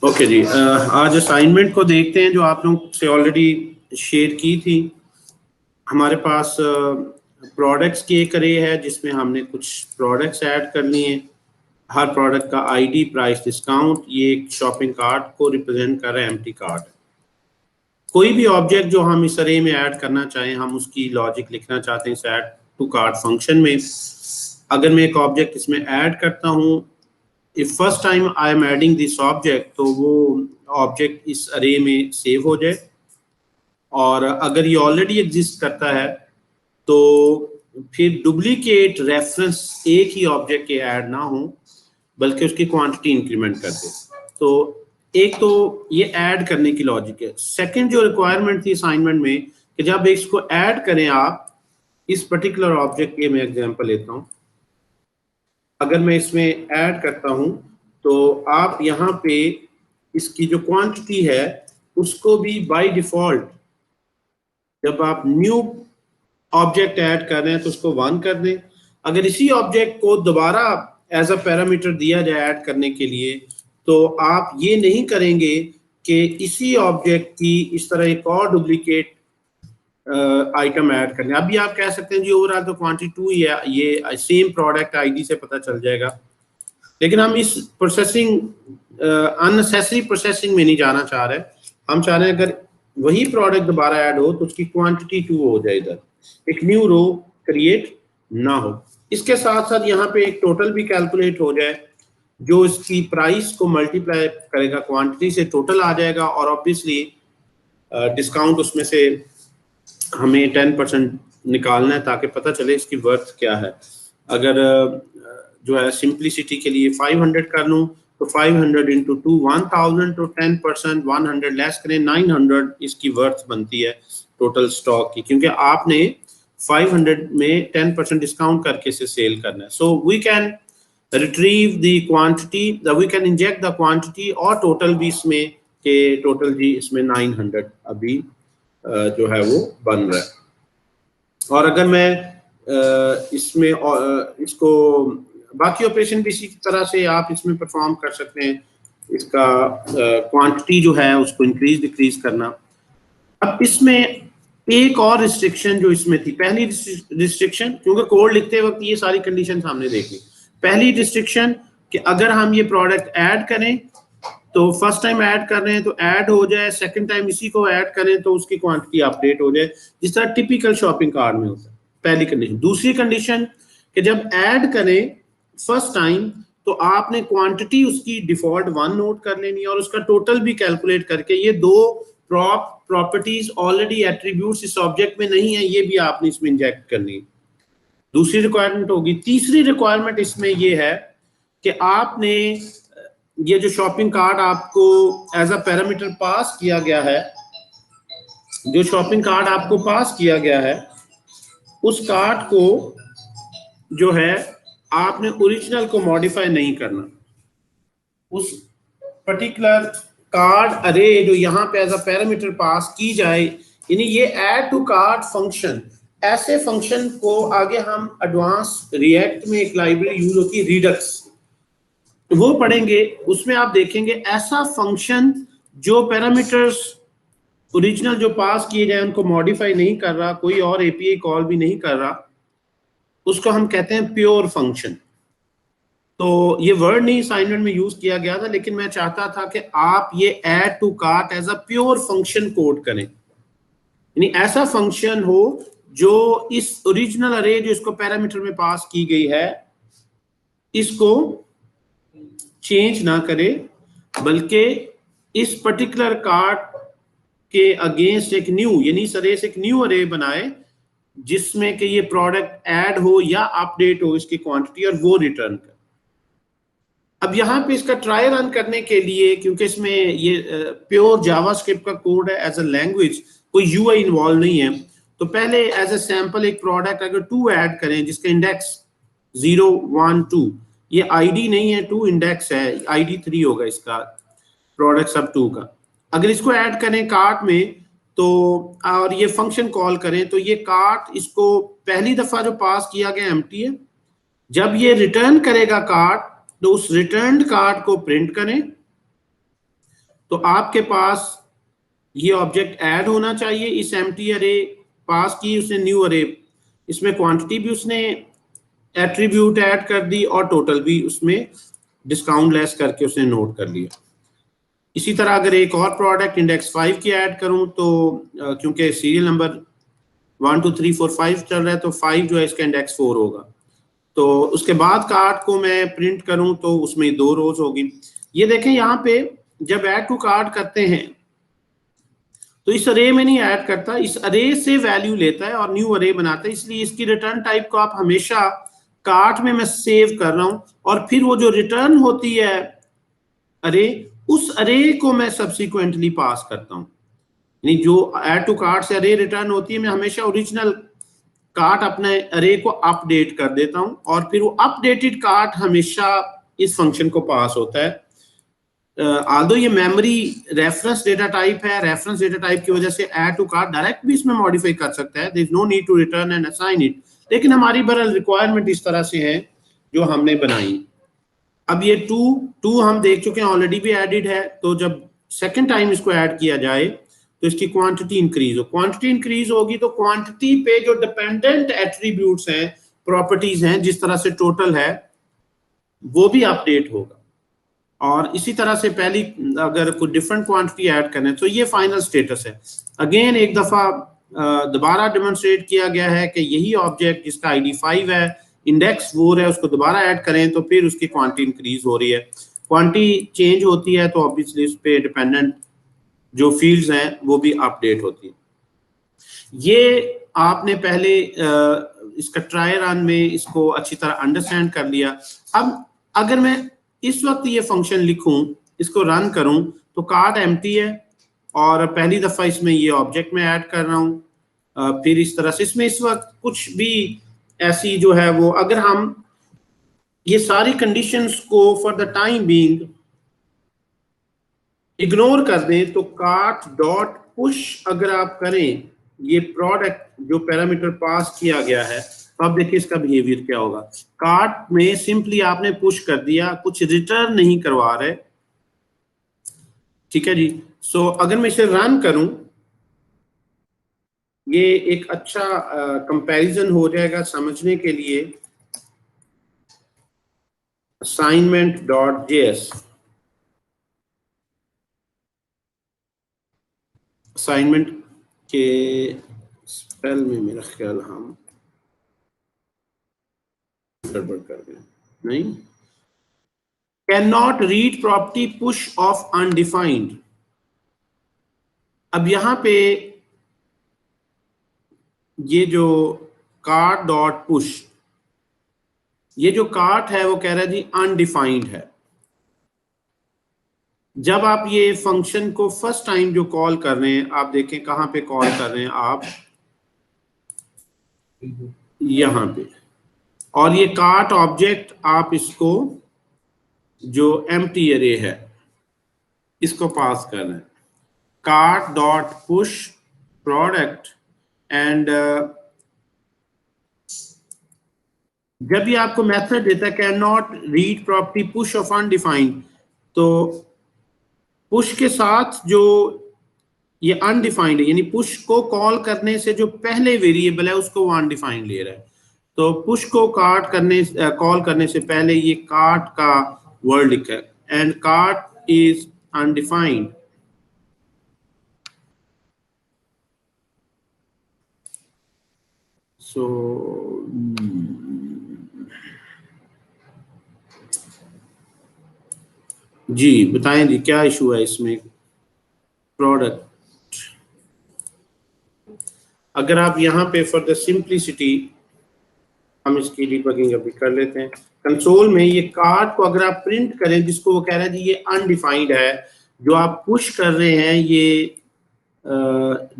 Okay जी, आज assignment को देखते हैं जो आप लोगों से ऑलरेडी शेयर की थी। हमारे पास प्रोडक्ट्स की एक अरे है जिसमें हमने कुछ प्रोडक्ट्स ऐड करनी है। हर प्रोडक्ट का आईडी, प्राइस, डिस्काउंट, ये एक शॉपिंग कार्ट को रिप्रेजेंट कर रहा है, एम्प्टी कार्ट। कोई भी ऑब्जेक्ट जो हम इस अरे में ऐड करना चाहें, हम उसकी लॉजिक लिखना चाहते हैं इस ऐड टू कार्ट फंक्शन में। अगर मैं एक ऑब्जेक्ट इसमें ऐड करता हूँ, if first time I am adding this object, तो वो ऑब्जेक्ट इस अरे में सेव हो जाए। और अगर ये ऑलरेडी एग्जिस्ट करता है तो फिर डुप्लीकेट रेफरेंस एक ही ऑब्जेक्ट के ऐड ना हो, बल्कि उसकी क्वांटिटी इंक्रीमेंट कर दे। तो एक तो ये ऐड करने की लॉजिक है। सेकंड जो रिक्वायरमेंट थी असाइनमेंट में कि जब इसको ऐड करें आप इस पर्टिकुलर ऑब्जेक्ट के, मैं एग्जांपल लेता हूं, अगर मैं इसमें ऐड करता हूं तो आप यहाँ पे इसकी जो क्वांटिटी है उसको भी बाय डिफॉल्ट, जब आप न्यू ऑब्जेक्ट ऐड कर रहे हैं तो उसको 1 कर दें। अगर इसी ऑब्जेक्ट को दोबारा एज अ पैरामीटर दिया जाए ऐड करने के लिए, तो आप ये नहीं करेंगे कि इसी ऑब्जेक्ट की इस तरह एक और डुप्लीकेट आइटम ऐड करने। अभी आप कह सकते हैं जी ओवरऑल तो क्वांटिटी 2 ही है, ये सेम प्रोडक्ट आईडी से पता चल जाएगा। लेकिन हम इस प्रोसेसिंग, अननेसेसरी प्रोसेसिंग में नहीं जाना चाह रहे। हम चाह रहे हैं अगर वही प्रोडक्ट दोबारा ऐड हो तो उसकी क्वांटिटी 2 हो जाए, इधर एक न्यू रो क्रिएट ना हो। इसके साथ साथ यहाँ पे एक टोटल भी कैलकुलेट हो जाए, जो इसकी प्राइस को मल्टीप्लाई करेगा क्वांटिटी से, टोटल आ जाएगा। और ऑब्वियसली डिस्काउंट उसमें से हमें 10% निकालना है ताकि पता चले इसकी वर्थ क्या है। अगर जो है सिंप्लिसिटी के लिए 500 कर लूँ तो 500 इंटू 2 1000, तो 10% 100 लेस करें 900 इसकी वर्थ बनती है टोटल स्टॉक की, क्योंकि आपने 500 में 10% डिस्काउंट करके इसे सेल करना है। So we can retrieve the quantity, we can inject the quantity और टोटल भी इसमें के टोटल भी इसमें 900 अभी जो है वो बन रहा है। और अगर मैं इसमें इसको बाकी ऑपरेशन भी इसी तरह से आप इसमें परफॉर्म कर सकते हैं। इसका क्वांटिटी जो है उसको इंक्रीज डिक्रीज करना। अब इसमें एक और रिस्ट्रिक्शन जो इसमें थी, पहली रिस्ट्रिक्शन, क्योंकि कोड लिखते वक्त ये सारी कंडीशन हमने देखी। पहली रिस्ट्रिक्शन कि अगर हम ये प्रोडक्ट ऐड करें तो फर्स्ट टाइम ऐड कर रहे हैं तो ऐड हो जाए, सेकंड टाइम इसी को ऐड करें तो उसकी क्वांटिटी अपडेट हो जाए, जिस तरह टिपिकल शॉपिंग कार्ट में होता है। पहली कंडीशन। दूसरी कंडीशन कि जब ऐड करें फर्स्ट टाइम तो आपने क्वांटिटी उसकी डिफॉल्ट 1 नोट कर लेनी है और उसका टोटल भी कैलकुलेट करके, ये दो प्रॉपर्टीज ऑलरेडी एट्रीब्यूट्स इस ऑब्जेक्ट में नहीं है, ये भी आपने इसमें इंजेक्ट करनी है। दूसरी रिक्वायरमेंट होगी। तीसरी रिक्वायरमेंट इसमें ये है कि आपने ये जो शॉपिंग कार्ट आपको एज अ पैरामीटर पास किया गया है, जो शॉपिंग कार्ट आपको पास किया गया है, उस कार्ट को जो है आपने ओरिजिनल को मॉडिफाई नहीं करना। उस पर्टिकुलर कार्ड अरे जो यहाँ पे एज अ पैरामीटर पास की जाए, यानी ये ऐड टू कार्ट फंक्शन, ऐसे फंक्शन को आगे हम एडवांस रिएक्ट में एक लाइब्रेरी यूज होती है रिडक्स, वो पढ़ेंगे। उसमें आप देखेंगे ऐसा फंक्शन जो पैरामीटर्स ओरिजिनल जो पास किए जाए उनको मॉडिफाई नहीं कर रहा, कोई और एपीआई कॉल भी नहीं कर रहा, उसको हम कहते हैं प्योर फंक्शन। तो ये वर्ड नहीं असाइनमेंट में यूज किया गया था, लेकिन मैं चाहता था कि आप ये add to cart as a pure function code करें, यानी ऐसा फंक्शन हो जो इस ओरिजिनल अरे जो इसको पैरामीटर में पास की गई है इसको चेंज ना करे, बल्कि इस पर्टिकुलर कार्ट के अगेंस्ट एक न्यू, यानी इस अरे से एक न्यू अरे बनाए जिसमें कि ये प्रोडक्ट ऐड हो या अपडेट हो इसकी क्वांटिटी, और वो रिटर्न कर। अब यहाँ पे इसका ट्रायल रन करने के लिए, क्योंकि इसमें ये प्योर जावास्क्रिप्ट का कोड है एज अ लैंग्वेज, कोई यूआई इन्वॉल्व नहीं है, तो पहले एज अ सैंपल एक प्रोडक्ट अगर 2 ऐड करें जिसका इंडेक्स 0 1 2, ये आईडी नहीं है, 2 इंडेक्स है, आईडी 3 होगा इसका प्रोडक्ट सब 2 का। अगर इसको ऐड करें कार्ट में तो और ये फंक्शन कॉल करें तो ये कार्ट इसको पहली दफा जो पास किया गया एम्प्टी है, जब ये रिटर्न करेगा कार्ट तो उस रिटर्न कार्ट को प्रिंट करें तो आपके पास ये ऑब्जेक्ट ऐड होना चाहिए। इस एम्प्टी अरे पास की उसने न्यू अरे, इसमें क्वांटिटी भी उसने एट्रीब्यूट ऐड कर दी और टोटल भी उसमें डिस्काउंट लेस करके उसने नोट कर लिया। इसी तरह अगर एक और प्रोडक्ट इंडेक्स 5 की ऐड करूं तो क्योंकि सीरियल नंबर 1 2 3 4 5 चल रहा है तो 5 जो है इसका इंडेक्स 4 होगा। तो उसके बाद कार्ट को मैं प्रिंट करूं तो उसमें 2 रोज होगी। ये देखें यहाँ पे जब ऐड टू कार्ट करते हैं तो इस अरे में नहीं ऐड करता, इस अरे से वैल्यू लेता है और न्यू अरे बनाता है। इसलिए इसकी रिटर्न टाइप को आप हमेशा कार्ट में मैं सेव कर रहा हूं और फिर वो जो रिटर्न होती है अरे, उस अरे को मैं सब्सिक्वेंटली पास करता हूं। यानी जो ऐड टू कार्ट से अरे रिटर्न होती है मैं हमेशा ओरिजिनल कार्ट अपने अरे को अपडेट कर देता हूं और फिर वो अपडेटेड कार्ट हमेशा इस फंक्शन को पास होता है। आल्दो ये मेमोरी रेफरेंस डेटा टाइप है, रेफरेंस डेटा टाइप की वजह से ऐड टू कार्ट डायरेक्ट भी इसमें मॉडिफाई कर सकता है, there is no need to return and assign it. लेकिन हमारी बहरहाल रिक्वायरमेंट इस तरह से है जो हमने बनाई। अब ये टू हम देख चुके हैं ऑलरेडी भी एडिड है, तो जब सेकंड टाइम इसको ऐड किया जाए तो इसकी क्वांटिटी इंक्रीज हो, क्वांटिटी इंक्रीज होगी तो क्वांटिटी पे जो डिपेंडेंट एट्रीब्यूट्स हैं, प्रॉपर्टीज हैं, जिस तरह से टोटल है वो भी अपडेट होगा। और इसी तरह से पहली अगर कोई डिफरेंट क्वांटिटी ऐड करने तो ये फाइनल स्टेटस है। अगेन एक दफा दोबारा डेमोन्स्ट्रेट किया गया है कि यही ऑब्जेक्ट जिसका आईडी 5 है, इंडेक्स 4 है, उसको दोबारा ऐड करें तो फिर उसकी क्वांटिटी इंक्रीज हो रही है। क्वांटिटी चेंज होती है तो ऑब्वियसली उस पर डिपेंडेंट जो फील्ड्स हैं वो भी अपडेट होती है। ये आपने पहले इसका ट्राई रन में इसको अच्छी तरह अंडरस्टैंड कर लिया। अब अगर मैं इस वक्त ये फंक्शन लिखूं, इसको रन करूं तो कार्ट एम्प्टी है और पहली दफा इसमें ये ऑब्जेक्ट में ऐड कर रहा हूं। फिर इस तरह से इसमें इस वक्त कुछ भी ऐसी जो है वो, अगर हम ये सारी कंडीशंस को for the time being ignore कर दें तो कार्ट डॉट पुश अगर आप करें ये प्रोडक्ट जो पैरामीटर पास किया गया है, तो अब देखिए इसका बिहेवियर क्या होगा। कार्ट में सिंपली आपने पुश कर दिया, कुछ रिटर्न नहीं करवा रहे, ठीक है जी। सो अगर मैं इसे रन करूं, ये एक अच्छा कंपैरिजन हो जाएगा समझने के लिए। असाइनमेंट डॉट जेएस, असाइनमेंट के स्पेल में मेरा ख्याल हम गड़बड़ कर गए, नहीं, can not read property push of undefined. अब यहां पे ये जो कार्ट डॉट पुश, ये जो कार्ट है वो कह रहा है जी अनडिफाइंड है। जब आप ये फंक्शन को फर्स्ट टाइम जो कॉल कर रहे हैं, आप देखें कहां पे कॉल कर रहे हैं आप, यहां पे, और ये कार्ट ऑब्जेक्ट आप इसको जो एम्प्टी अरे है इसको पास कर रहे हैं, cart dot push product and जब भी आपको मेथड देता है can not read property push of undefined, तो पुश के साथ जो ये अनडिफाइंड है, यानी पुश को कॉल करने से जो पहले वेरिएबल है उसको वो अनडिफाइंड ले रहा है। तो पुश को कॉल करने से पहले ये कार्ट का वर्ड लिखा है एंड कार्ट इज अनडिफाइंड। सो जी बताएं जी क्या इशू है इसमें। प्रोडक्ट, अगर आप यहाँ पे फॉर द सिंप्लिसिटी हम इसकी डिबगिंग अभी कर लेते हैं। कंसोल में ये कार्ट को अगर आप प्रिंट करें जिसको वो कह रहा है जी ये अनडिफाइंड है, जो आप पुश कर रहे हैं ये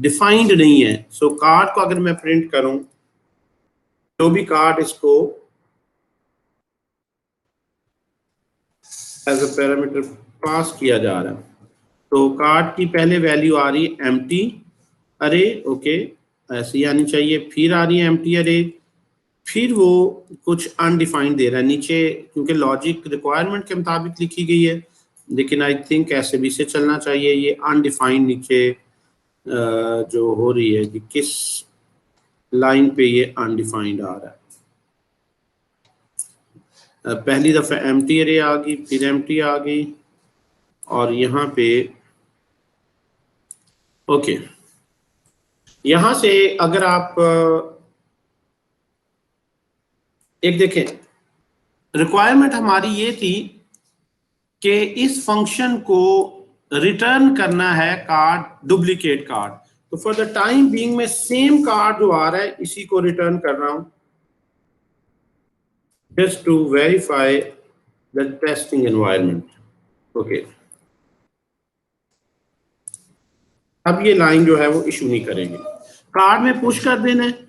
डिफाइंड नहीं है। सो कार्ट को अगर मैं प्रिंट करूं, जो भी कार्ट इसको एज अ पैरामीटर पास किया जा रहा है, तो कार्ट की पहले वैल्यू आ रही है एम्प्टी अरे, ओके ऐसी आनी चाहिए, फिर आ रही है एम्प्टी अरे, फिर वो कुछ अनडिफाइंड दे रहा है नीचे, क्योंकि लॉजिक रिक्वायरमेंट के मुताबिक लिखी गई है। लेकिन आई थिंक ऐसे भी से चलना चाहिए। ये अनडिफाइंड नीचे जो हो रही है कि किस लाइन पे ये अनडिफाइंड आ रहा है। पहली दफ़ा एम्प्टी अरे आ गई, फिर एम्प्टी आ गई, और यहाँ पे ओके यहाँ से अगर आप एक देखें, रिक्वायरमेंट हमारी ये थी कि इस फंक्शन को रिटर्न करना है कार्ड, डुप्लीकेट कार्ड। तो फॉर द टाइम बीइंग में सेम कार्ड जो आ रहा है इसी को रिटर्न कर रहा हूं, just to verify the testing environment. Okay. अब ये लाइन जो है वो इशू नहीं करेंगे, कार्ड में पुश कर देना है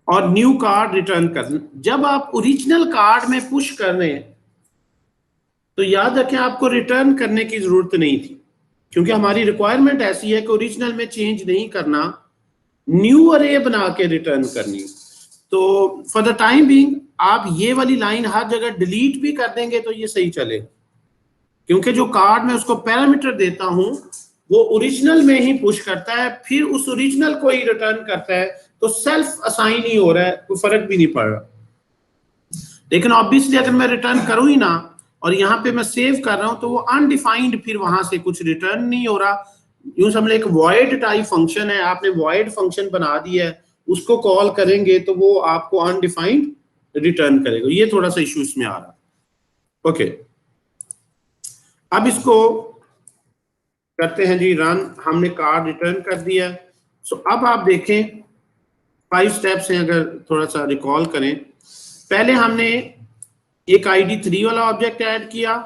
और न्यू कार्ड रिटर्न कर देना। जब आप ओरिजिनल कार्ड में पुश कर रहे हैं तो याद रखें आपको रिटर्न करने की जरूरत नहीं थी, क्योंकि हमारी रिक्वायरमेंट ऐसी है कि ओरिजिनल में चेंज नहीं करना, न्यू अरे बना के रिटर्न करनी। तो फॉर द टाइम बीइंग आप ये वाली लाइन हर जगह डिलीट भी कर देंगे तो ये सही चले, क्योंकि जो कार्ड में उसको पैरामीटर देता हूं वो ओरिजिनल में ही पुश करता है, फिर उस ओरिजिनल को ही रिटर्न करता है, तो सेल्फ असाइन ही हो रहा है, कोई फर्क भी नहीं पड़ रहा। लेकिन ऑब्वियसली अगर मैं रिटर्न करूं ही ना और यहाँ पे मैं सेव कर रहा हूं तो वो अनडिफाइंड फिर वहां से कुछ रिटर्न नहीं हो रहा। यूं समझ एक वॉइड टाइप फंक्शन है, आपने वॉइड फंक्शन बना दिया है, उसको कॉल करेंगे तो वो आपको अनडिफाइंड रिटर्न करेगा। ये थोड़ा सा इशू इसमें आ रहा है। ओके, अब इसको करते हैं जी रन। हमने कार्ड रिटर्न कर दिया। सो अब आप देखें 5 स्टेप्स हैं, अगर थोड़ा सा रिकॉल करें। पहले हमने एक ID 3 वाला ऑब्जेक्ट ऐड किया,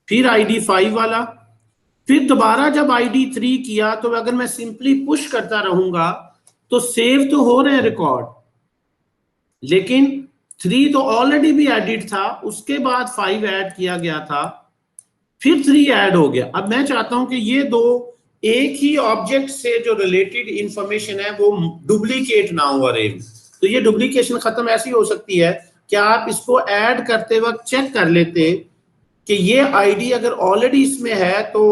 फिर ID 5 वाला, फिर दोबारा जब ID 3 किया तो अगर मैं सिंपली पुश करता रहूंगा तो सेव तो हो रहे हैं रिकॉर्ड, लेकिन 3 तो ऑलरेडी भी एडिट था, उसके बाद 5 ऐड किया गया था, फिर 3 ऐड हो गया। अब मैं चाहता हूं कि ये दो एक ही ऑब्जेक्ट से जो रिलेटेड इंफॉर्मेशन है वो डुप्लीकेट ना हो अरे में। तो ये डुप्लीकेशन खत्म ऐसी हो सकती है कि आप इसको ऐड करते वक्त चेक कर लेते कि ये आईडी अगर ऑलरेडी इसमें है तो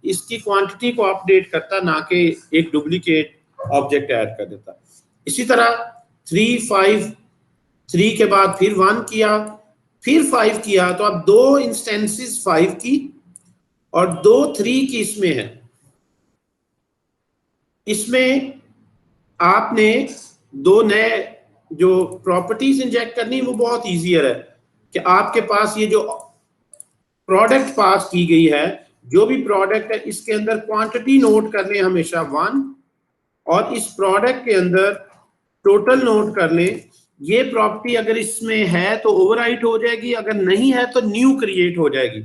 इसकी क्वांटिटी को अपडेट करता, ना कि एक डुप्लीकेट ऑब्जेक्ट ऐड कर देता। इसी तरह 3 5 3 के बाद फिर 1 किया, फिर 5 किया, तो अब 2 इंस्टेंसेस 5 की और 2 3 की इसमें है। इसमें आपने 2 नए जो प्रॉपर्टीज इंजेक्ट करनी वो बहुत ईजियर है कि आपके पास ये जो प्रोडक्ट पास की गई है, जो भी प्रोडक्ट है इसके अंदर क्वांटिटी नोट कर लें हमेशा 1, और इस प्रोडक्ट के अंदर टोटल नोट कर लें। ये प्रॉपर्टी अगर इसमें है तो ओवरराइट हो जाएगी, अगर नहीं है तो न्यू क्रिएट हो जाएगी।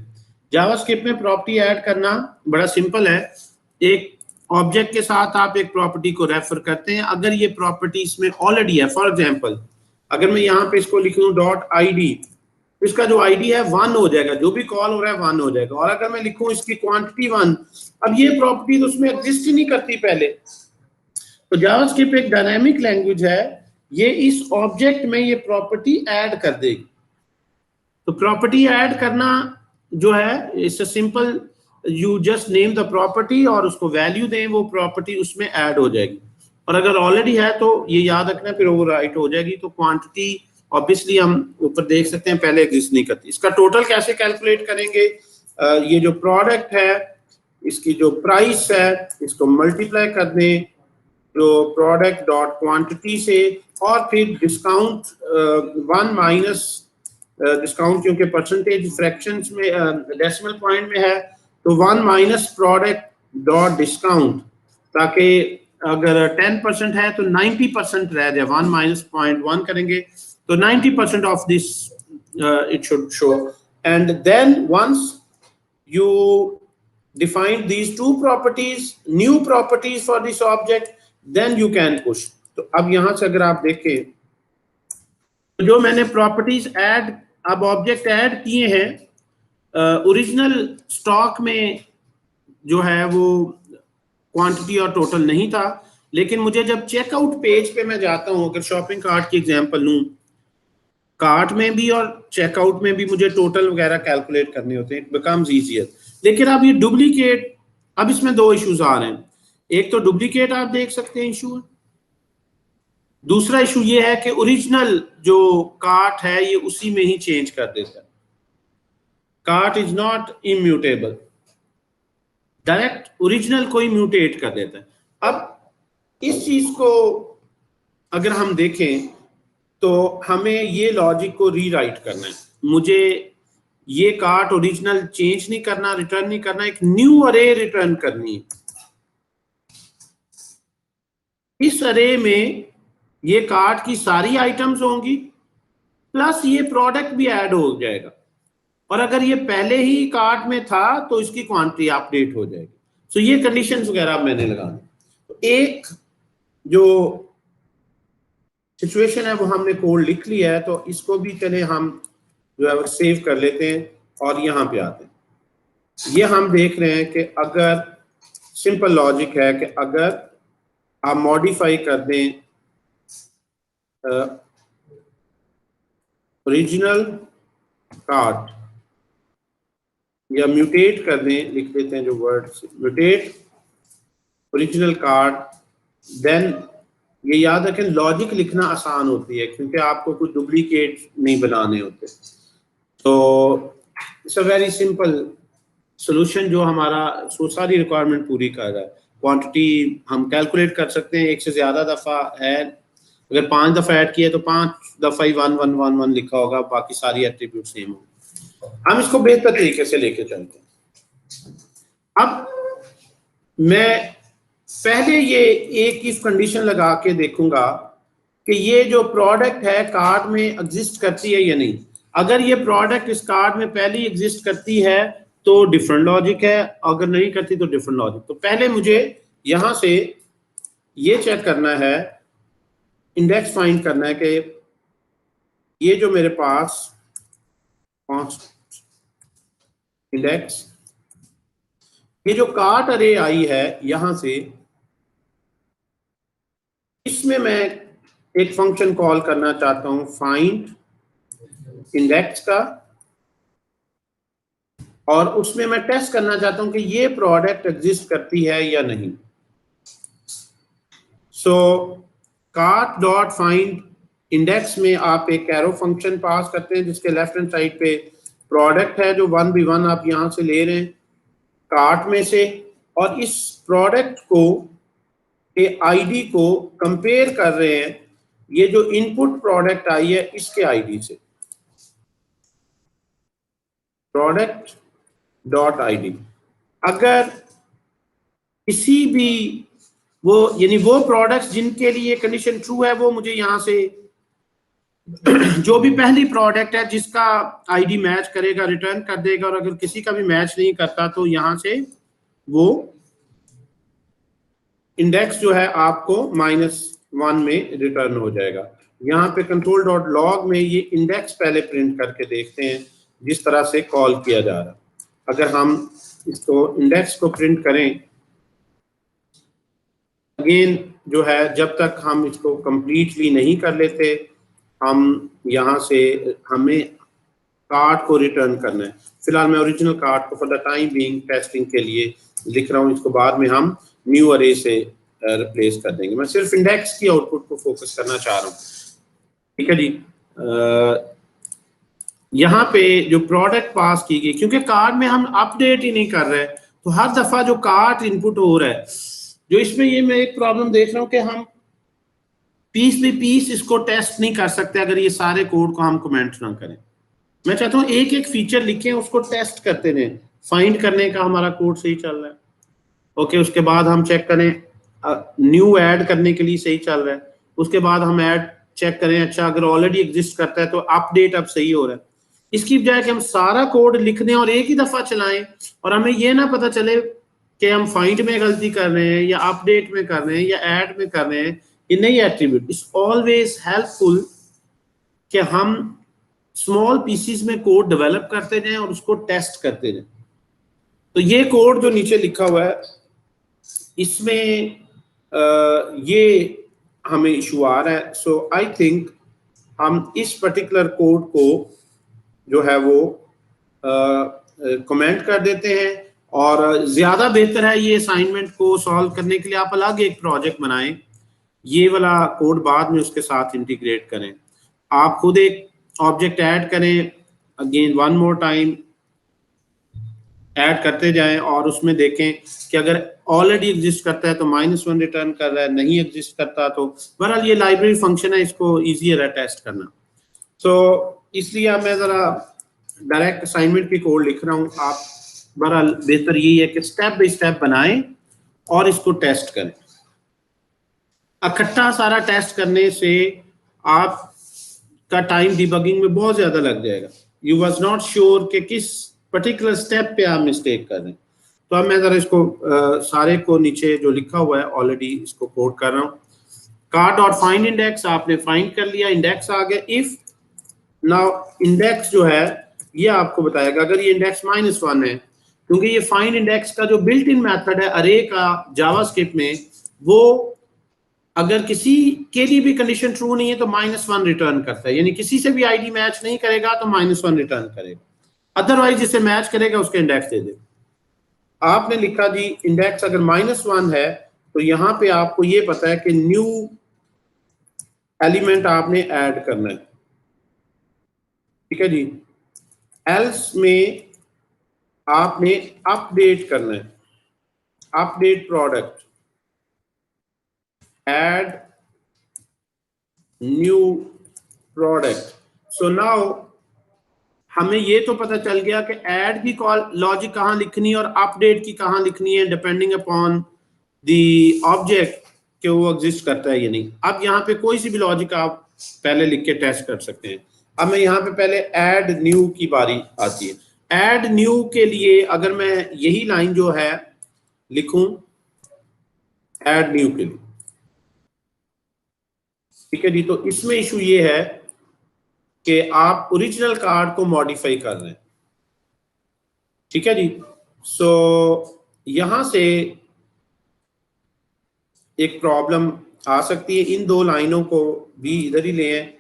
जावास्क्रिप्ट में प्रॉपर्टी ऐड करना बड़ा सिंपल है। एक ऑब्जेक्ट के साथ आप एक प्रॉपर्टी को रेफर करते हैं, अगर ये प्रॉपर्टी इसमें ऑलरेडी है। फॉर एग्जांपल अगर मैं यहाँ पे इसको लिख लूं .id, इसका जो आईडी है 1 हो जाएगा, जो भी कॉल हो रहा है 1 हो जाएगा। और अगर मैं लिखूं इसकी क्वांटिटी 1, अब ये प्रॉपर्टी तो उसमें एग्जिस्ट ही नहीं करती पहले। तो जावास्क्रिप्ट एक डायनामिक लैंग्वेज है, ये इस ऑब्जेक्ट में ये प्रॉपर्टी ऐड कर देगी। तो प्रॉपर्टी ऐड करना जो है it's simple, you just name the property और उसको वैल्यू दें, वो प्रॉपर्टी उसमें ऐड हो जाएगी। और अगर ऑलरेडी है तो ये याद रखना फिर ओवरराइट हो जाएगी। तो क्वांटिटी ऑब्वियसली हम ऊपर देख सकते हैं पहले एग्जिस्ट नहीं करती। इसका टोटल कैसे कैलकुलेट करेंगे? ये जो प्रोडक्ट है इसकी जो प्राइस है इसको मल्टीप्लाई कर दें जो प्रोडक्ट डॉट क्वांटिटी से, और फिर डिस्काउंट 1 माइनस डिस्काउंट, क्योंकि परसेंटेज फ्रैक्शंस में डेसिमल पॉइंट में है तो 1 माइनस प्रोडक्ट डॉट डिस्काउंट, ताकि अगर 10% है तो 90% रह जाए। 1 माइनस 0.1 करेंगे तो 90% of this it should show. And then once you define these two properties, new properties for this object, then you can push. तो अब यहां से अगर आप देखें तो जो मैंने प्रॉपर्टीज ऐड, अब ऑब्जेक्ट ऐड किए हैं, ओरिजिनल स्टॉक में जो है वो क्वांटिटी और टोटल नहीं था, लेकिन मुझे जब चेकआउट पेज पे मैं जाता हूं, अगर शॉपिंग कार्ट की एग्जांपल लूं कार्ट में भी और चेकआउट में भी मुझे टोटल वगैरह कैलकुलेट करने होते हैं, इट बिकम्स ईजियर। लेकिन अब ये डुप्लीकेट, अब इसमें दो इश्यूज आ रहे हैं। एक तो डुप्लीकेट आप देख सकते हैं इशू है, दूसरा इशू ये है कि ओरिजिनल जो कार्ट है ये उसी में ही चेंज कर देता है। Cart is not immutable, direct original को ही म्यूटेट कर देता है। अब इस चीज को अगर हम देखें तो हमें ये लॉजिक को रीराइट करना है। मुझे ये कार्ट ओरिजिनल चेंज नहीं करना, रिटर्न नहीं करना, एक न्यू अरे रिटर्न करनी है। इस अरे में ये कार्ट की सारी आइटम्स होंगी प्लस ये प्रोडक्ट भी ऐड हो जाएगा, और अगर ये पहले ही कार्ट में था तो इसकी क्वांटिटी अपडेट हो जाएगी। सो ये कंडीशंस वगैरह मैंने लगानी। तो एक जो सिचुएशन है वो हमने कोड लिख लिया है, तो इसको भी चले हम जो है वो सेव कर लेते हैं और यहाँ पे आते हैं। ये हम देख रहे हैं कि अगर सिंपल लॉजिक है कि अगर आप मॉडिफाई कर दें ओरिजिनल कार्ट या म्यूटेट कर दें, लिख देते हैं जो word mutate original cart, then ये याद रखें लॉजिक लिखना आसान होती है क्योंकि आपको कुछ डुप्लीकेट नहीं बनाने होते। तो it's a very simple solution जो हमारा सारी रिक्वायरमेंट पूरी कर रहा है। क्वांटिटी हम कैलकुलेट कर सकते हैं, एक से ज्यादा दफा है, अगर 5 दफा ऐड किया तो 5 दफा ही 1111 लिखा होगा, बाकी सारी एट्रीब्यूट सेम होंगे। हम इसको बेहतर तरीके से लेके चलते हैं। अब मैं पहले ये एक इफ कंडीशन लगा के देखूंगा कि ये जो प्रोडक्ट है कार्ट में एग्जिस्ट करती है या नहीं। अगर ये प्रोडक्ट इस कार्ट में पहले ही एग्जिस्ट करती है तो डिफरेंट लॉजिक है, अगर नहीं करती तो डिफरेंट लॉजिक। तो पहले मुझे यहां से ये चेक करना है, इंडेक्स फाइंड करना है कि ये जो मेरे पास इंडेक्स, ये जो कार्ट अरे आई है यहां से, इसमें मैं एक फंक्शन कॉल करना चाहता हूं फाइंड इंडेक्स का, और उसमें मैं टेस्ट करना चाहता हूं कि ये प्रोडक्ट एग्जिस्ट करती है या नहीं। सो कार्ट डॉट फाइंड इंडेक्स में आप एक एरो फंक्शन पास करते हैं जिसके लेफ्ट हैंड साइड पे प्रोडक्ट है जो 1v1 आप यहां से ले रहे हैं कार्ट में से, और इस प्रोडक्ट को के आईडी को कंपेयर कर रहे हैं ये जो इनपुट प्रोडक्ट आई है इसके आईडी से, प्रोडक्ट डॉट आईडी। अगर किसी भी वो यानी वो प्रोडक्ट्स जिनके लिए कंडीशन ट्रू है वो मुझे यहां से जो भी पहली प्रोडक्ट है जिसका आईडी मैच करेगा रिटर्न कर देगा, और अगर किसी का भी मैच नहीं करता तो यहां से वो इंडेक्स जो है आपको -1 में रिटर्न हो जाएगा। यहाँ पे कंट्रोल डॉट लॉग में ये इंडेक्स पहले प्रिंट करके देखते हैं जिस तरह से कॉल किया जा रहा है। अगर हम इसको इंडेक्स को प्रिंट करें अगेन जो है, जब तक हम इसको कंप्लीटली नहीं कर लेते हम यहाँ से हमें कार्ड को रिटर्न करना है। फिलहाल मैं ओरिजिनल कार्ड को for the time being testing के लिए लिख रहा हूँ, इसको बाद में हम न्यू अरे से रिप्लेस कर देंगे। मैं सिर्फ इंडेक्स की आउटपुट को फोकस करना चाह रहा हूँ, ठीक है जी। यहाँ पे जो प्रोडक्ट पास की गई, क्योंकि कार्ड में हम अपडेट ही नहीं कर रहे तो हर दफा जो कार्ड इनपुट हो रहा है, जो इसमें ये मैं एक प्रॉब्लम देख रहा हूँ कि हम पीस बाई पीस इसको टेस्ट नहीं कर सकते अगर ये सारे कोड को हम कमेंट ना करें। मैं चाहता हूँ एक एक फीचर लिखें उसको टेस्ट करते रहें, फाइंड करने का हमारा कोड सही चल रहा है, ओके, उसके बाद हम चेक करें न्यू ऐड करने के लिए सही चल रहा है, उसके बाद हम ऐड चेक करें अच्छा अगर ऑलरेडी एग्जिस्ट करता है तो अपडेट अब सही हो रहा है। इसकी बजाय कि हम सारा कोड लिख दें और एक ही दफा चलाएं और हमें ये ना पता चले कि हम फाइंड में गलती कर रहे हैं या अपडेट में कर रहे हैं या ऐड में कर रहे हैं, ये नई एट्रीब्यूट इज ऑलवेज हेल्पफुल कि हम स्मॉल पीसीज में कोड डेवलप करते जाएं और उसको टेस्ट करते जाएं। तो ये कोड जो नीचे लिखा हुआ है इसमें ये हमें इशू आ रहा है। सो आई थिंक हम इस पर्टिकुलर कोड को जो है वो कमेंट कर देते हैं। और ज्यादा बेहतर है ये असाइनमेंट को सॉल्व करने के लिए आप अलग एक प्रोजेक्ट बनाएं, ये वाला कोड बाद में उसके साथ इंटीग्रेट करें। आप खुद एक ऑब्जेक्ट ऐड करें, again one more time add करते जाएं और उसमें देखें कि अगर ऑलरेडी एग्जिस्ट करता है तो -1 रिटर्न कर रहा है, नहीं एग्जिस्ट करता तो बहरहाल ये लाइब्रेरी फंक्शन है, इसको ईजियर है टेस्ट करना। इसलिए अब मैं जरा डायरेक्ट असाइनमेंट की कोड लिख रहा हूँ। आप बहरहाल बेहतर यही है कि स्टेप बाय स्टेप बनाएं और इसको टेस्ट करें। इकट्ठा सारा टेस्ट करने से आपका टाइम डिबगिंग में बहुत ज्यादा लग जाएगा। यू वाज नॉट श्योर कि किस पर्टिकुलर स्टेप पे आप मिस्टेक कर रहे हैं। तो अब मैं जरा इसको सारे को नीचे जो लिखा हुआ है ऑलरेडी इसको कोड कर रहा हूँ। car.find इंडेक्स आपने फाइंड कर लिया, इंडेक्स आ गया। इफ नाउ इंडेक्स जो है ये आपको बताएगा अगर ये इंडेक्स -1 है, क्योंकि ये फाइंड इंडेक्स का जो बिल्ट इन मेथड है अरे का जावास्क्रिप्ट में, वो अगर किसी के लिए भी कंडीशन ट्रू नहीं है तो -1 रिटर्न करता है, यानी किसी से भी आईडी मैच नहीं करेगा तो -1 रिटर्न करेगा, अदरवाइज जिसे मैच करेगा उसके इंडेक्स दे देगा। आपने लिखा जी इंडेक्स अगर -1 है तो यहाँ पे आपको ये पता है कि न्यू एलिमेंट आपने ऐड करना है, ठीक है जी। एल्स में आपने अपडेट करना है, update product, add new product. So now हमें ये तो पता चल गया कि ऐड की कॉल लॉजिक कहाँ लिखनी है और अपडेट की कहाँ लिखनी है, डिपेंडिंग अपॉन द ऑब्जेक्ट कि वो एग्जिस्ट करता है या नहीं। अब यहाँ पे कोई सी भी लॉजिक आप पहले लिख के टेस्ट कर सकते हैं। अब मैं यहाँ पे पहले ऐड न्यू की बारी आती है। ऐड न्यू के लिए अगर मैं यही लाइन जो है लिखूं ऐड न्यू के लिए, ठीक है जी, तो इसमें इशू ये है कि आप ओरिजिनल कार्ड को मॉडिफाई कर रहे हैं, ठीक है जी। सो यहां से एक प्रॉब्लम आ सकती है, इन दो लाइनों को भी इधर ही ले आए।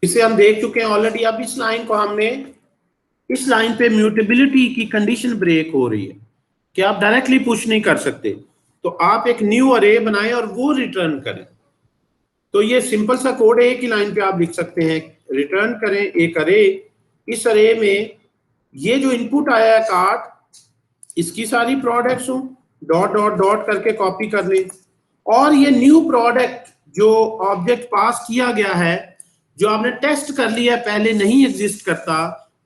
इसे हम देख चुके हैं ऑलरेडी। अब इस लाइन को हमने, इस लाइन पे म्यूटेबिलिटी की कंडीशन ब्रेक हो रही है कि आप डायरेक्टली पुश नहीं कर सकते, तो आप एक न्यू अरे बनाएं और वो रिटर्न करें। तो ये सिंपल सा कोड है, एक ही लाइन पे आप लिख सकते हैं, रिटर्न करें एक अरे, इस अरे में ये जो इनपुट आया है कार्ड, इसकी सारी प्रोडक्ट्स हो डॉट डॉट डॉट करके कॉपी कर लें, और ये न्यू प्रोडक्ट जो ऑब्जेक्ट पास किया गया है, जो आपने टेस्ट कर लिया है पहले नहीं एग्जिस्ट करता,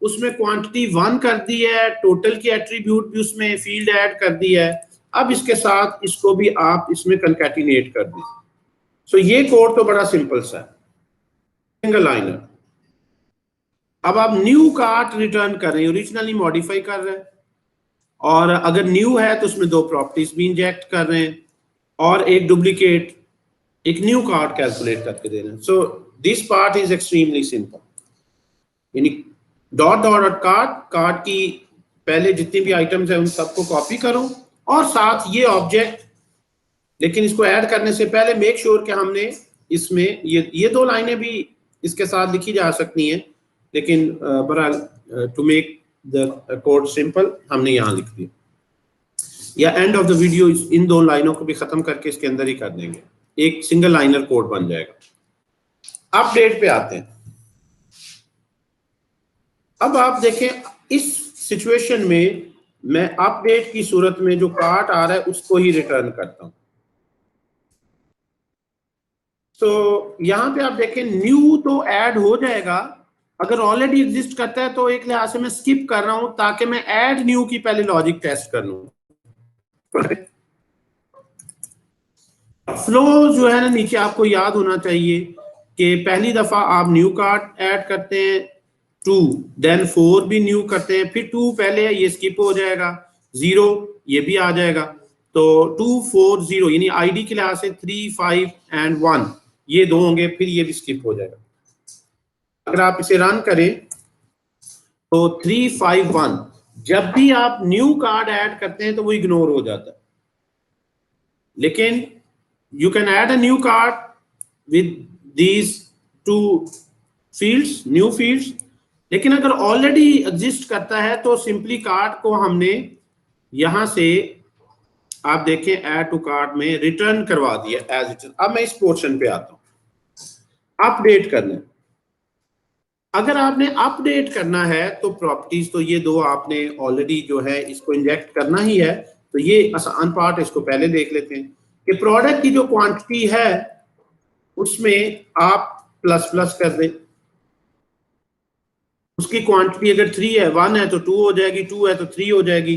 उसमें क्वांटिटी 1 कर दी है, टोटल की एट्रीब्यूट भी उसमें फील्ड ऐड कर दी है। अब इसके साथ इसको भी आप इसमें कंकैटिनेट कर दें। सो ये कोड तो बड़ा सिंपल सा है, सिंगल लाइनर। अब आप न्यू कार्ड रिटर्न कर रहे हैं, ओरिजिनली मॉडिफाई कर रहे हैं, और अगर न्यू है तो उसमें दो प्रॉपर्टीज भी इंजेक्ट कर रहे हैं और एक डुप्लीकेट, एक न्यू कार्ड कैलकुलेट करके दे रहे हैं। So this part is extremely simple, यानी डॉट डॉट डॉट कार्ड की पहले जितनी भी आइटम्स है उन सबको कॉपी करो और साथ ये ऑब्जेक्ट, लेकिन इसको ऐड करने से पहले मेक श्योर कि हमने इसमें ये दो लाइनें भी इसके साथ लिखी जा सकती हैं, लेकिन बहरहाल to make the code simple हमने यहाँ लिख दिया, या एंड ऑफ द वीडियो इन दो लाइनों को भी खत्म करके इसके अंदर ही कर देंगे, एक सिंगल लाइनर कोड बन जाएगा। अपडेट पे आते हैं। अब आप देखें इस सिचुएशन में मैं अपडेट की सूरत में जो कार्ड आ रहा है उसको ही रिटर्न करता हूं। तो यहां पे आप देखें न्यू तो ऐड हो जाएगा, अगर ऑलरेडी एग्जिस्ट करता है तो एक लिहाज से मैं स्किप कर रहा हूं ताकि मैं ऐड न्यू की पहले लॉजिक टेस्ट कर लूं। फ्लो जो है ना नीचे आपको याद होना चाहिए कि पहली दफा आप न्यू कार्ड ऐड करते हैं 2, देन 4 भी न्यू करते हैं, फिर 2 पहले है ये स्किप हो जाएगा, 0 ये भी आ जाएगा, तो 2 4 0 यानी आईडी के लिहाज से 3 5 एंड 1 ये दो होंगे, फिर ये भी स्किप हो जाएगा। अगर आप इसे रन करें तो 3 5 1 जब भी आप न्यू कार्ड ऐड करते हैं तो वो इग्नोर हो जाता है, लेकिन you can add a new card with these two fields, new fields. लेकिन अगर ऑलरेडी एग्जिस्ट करता है तो सिंपली कार्ड को हमने यहां से आप देखें ऐड टू कार्ड में रिटर्न करवा दिया एज इट इज। अब मैं इस पोर्शन पे आता हूं, अपडेट करना। अगर आपने अपडेट करना है तो प्रॉपर्टीज तो ये दो आपने ऑलरेडी जो है इसको इंजेक्ट करना ही है, तो ये आसान पार्ट इसको पहले देख लेते हैं कि प्रोडक्ट की जो क्वांटिटी है उसमें आप प्लस प्लस कर दें। उसकी क्वांटिटी अगर 3 है, 1 है तो 2 हो जाएगी, 2 है तो 3 हो जाएगी,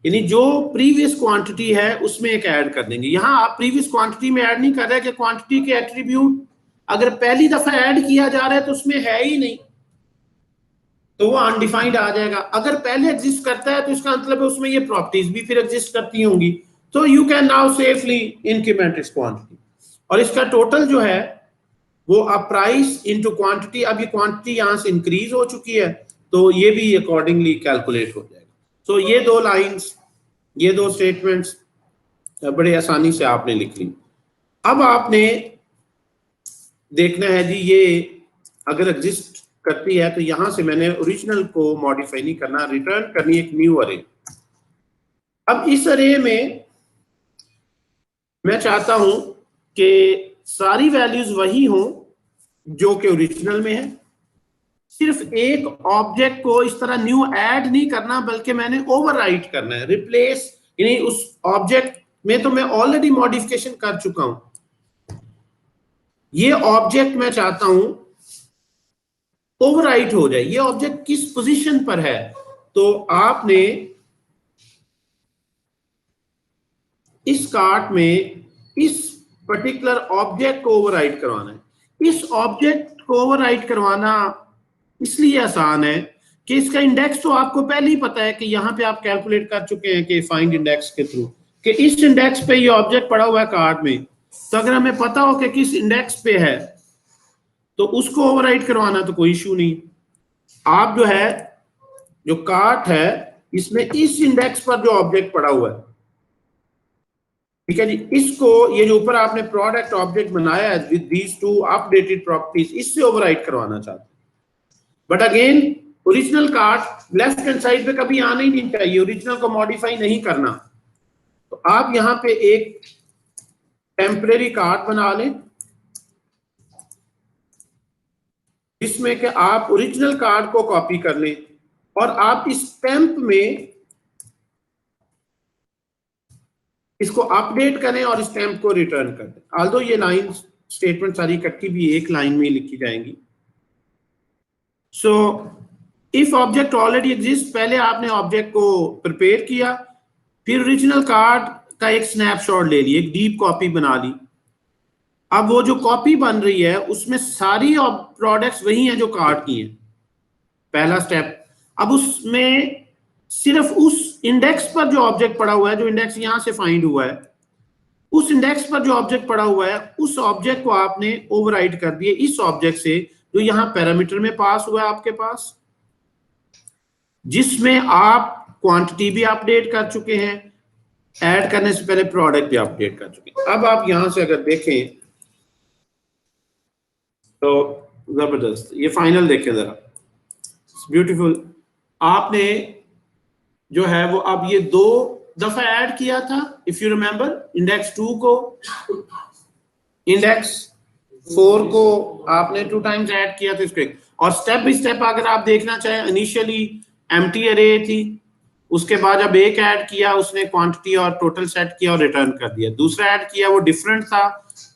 यानी जो प्रीवियस क्वांटिटी है उसमें एक ऐड कर देंगे। यहां आप प्रीवियस क्वांटिटी में ऐड नहीं कर रहे कि क्वांटिटी के एट्रीब्यूट अगर पहली दफा ऐड किया जा रहा है तो उसमें है ही नहीं, तो वो अनडिफाइंड आ जाएगा। अगर पहले एग्जिस्ट करता है तो इसका मतलब है उसमें ये प्रॉपर्टीज भी फिर एग्जिस्ट करती होंगी, तो you can now safely increment इस क्वांटिटी। और इसका टोटल जो है वो अब प्राइस इनटू क्वांटिटी, अब ये क्वांटिटी यहां से इंक्रीज हो चुकी है तो ये भी अकॉर्डिंगली कैलकुलेट हो जाएगा। तो ये दो लाइंस, ये दो स्टेटमेंट्स बड़े आसानी से आपने लिख ली। अब आपने देखना है जी ये अगर एग्जिस्ट करती है तो यहां से मैंने ओरिजिनल को मॉडिफाई नहीं करना, रिटर्न करनी एक न्यू अरे। अब इस अरे में मैं चाहता हूं कि सारी वैल्यूज वही हों जो कि ओरिजिनल में है, सिर्फ एक ऑब्जेक्ट को इस तरह न्यू ऐड नहीं करना बल्कि मैंने ओवरराइट करना है, रिप्लेस, यानी उस ऑब्जेक्ट में तो मैं ऑलरेडी मॉडिफिकेशन कर चुका हूं, ये ऑब्जेक्ट मैं चाहता हूं ओवरराइट हो जाए। ये ऑब्जेक्ट किस पोजीशन पर है, तो आपने इस कार्ट में इस पर्टिकुलर ऑब्जेक्ट को ओवरराइट करवाना है। इस ऑब्जेक्ट को ओवरराइट करवाना इसलिए आसान है कि इसका इंडेक्स तो आपको पहले ही पता है कि यहां पे आप कैलकुलेट कर चुके हैं कि फाइंड इंडेक्स के थ्रू कि इस इंडेक्स पे ये ऑब्जेक्ट पड़ा हुआ है कार्ट में, तो अगर हमें पता हो कि किस इंडेक्स पे है तो उसको ओवरराइट करवाना तो कोई इशू नहीं। आप जो है जो कार्ट है इसमें इस इंडेक्स पर जो ऑब्जेक्ट पड़ा हुआ है, ठीक है जी, इसको ये जो ऊपर आपने प्रोडक्ट ऑब्जेक्ट बनाया है with these two updated properties, इससे ओवरराइट करवाना चाहते हैं। But again original card left hand side पे कभी आना ही नहीं चाहिए, ओरिजिनल को मॉडिफाई नहीं करना। तो आप यहां पे एक टेम्परेरी कार्ड बना लें जिसमें कि आप ओरिजिनल कार्ड को कॉपी कर लें और आप इस टेम्प में इसको अपडेट करें और इस टेम्प को रिटर्न कर दें। आल्दो ये लाइन स्टेटमेंट सारी इकट्ठी भी एक लाइन में लिखी जाएंगी। So if object already exist, पहले आपने ऑब्जेक्ट को प्रिपेयर किया, फिर ओरिजिनल कार्ड का एक स्नैपशॉट ले ली, एक डीप कॉपी बना ली। अब वो जो कॉपी बन रही है उसमें सारी प्रोडक्ट्स वही हैं जो कार्ड की हैं, पहला स्टेप। अब उसमें सिर्फ उस इंडेक्स पर जो ऑब्जेक्ट पड़ा हुआ है, जो इंडेक्स यहां से फाइंड हुआ है, उस इंडेक्स पर जो ऑब्जेक्ट पड़ा हुआ है उस ऑब्जेक्ट को आपने ओवरराइड कर दिए इस ऑब्जेक्ट से जो यहां पैरामीटर में पास हुआ है आपके पास, जिसमें आप क्वांटिटी भी अपडेट कर चुके हैं, ऐड करने से पहले प्रोडक्ट भी अपडेट कर चुके हैं। अब आप यहां से अगर देखें तो जबरदस्त, ये फाइनल देखें जरा, ब्यूटीफुल। आपने जो है वो अब ये 2 दफा ऐड किया था, इफ यू रिमेंबर, इंडेक्स 2 को, इंडेक्स 4 को आपने 2 टाइम्स ऐड किया था इसको। और स्टेप बाय स्टेप अगर आप देखना चाहें, इनिशियली एम्प्टी अरे थी, उसके बाद जब एक ऐड किया उसने क्वांटिटी और टोटल सेट किया और रिटर्न कर दिया। दूसरा ऐड किया वो डिफरेंट था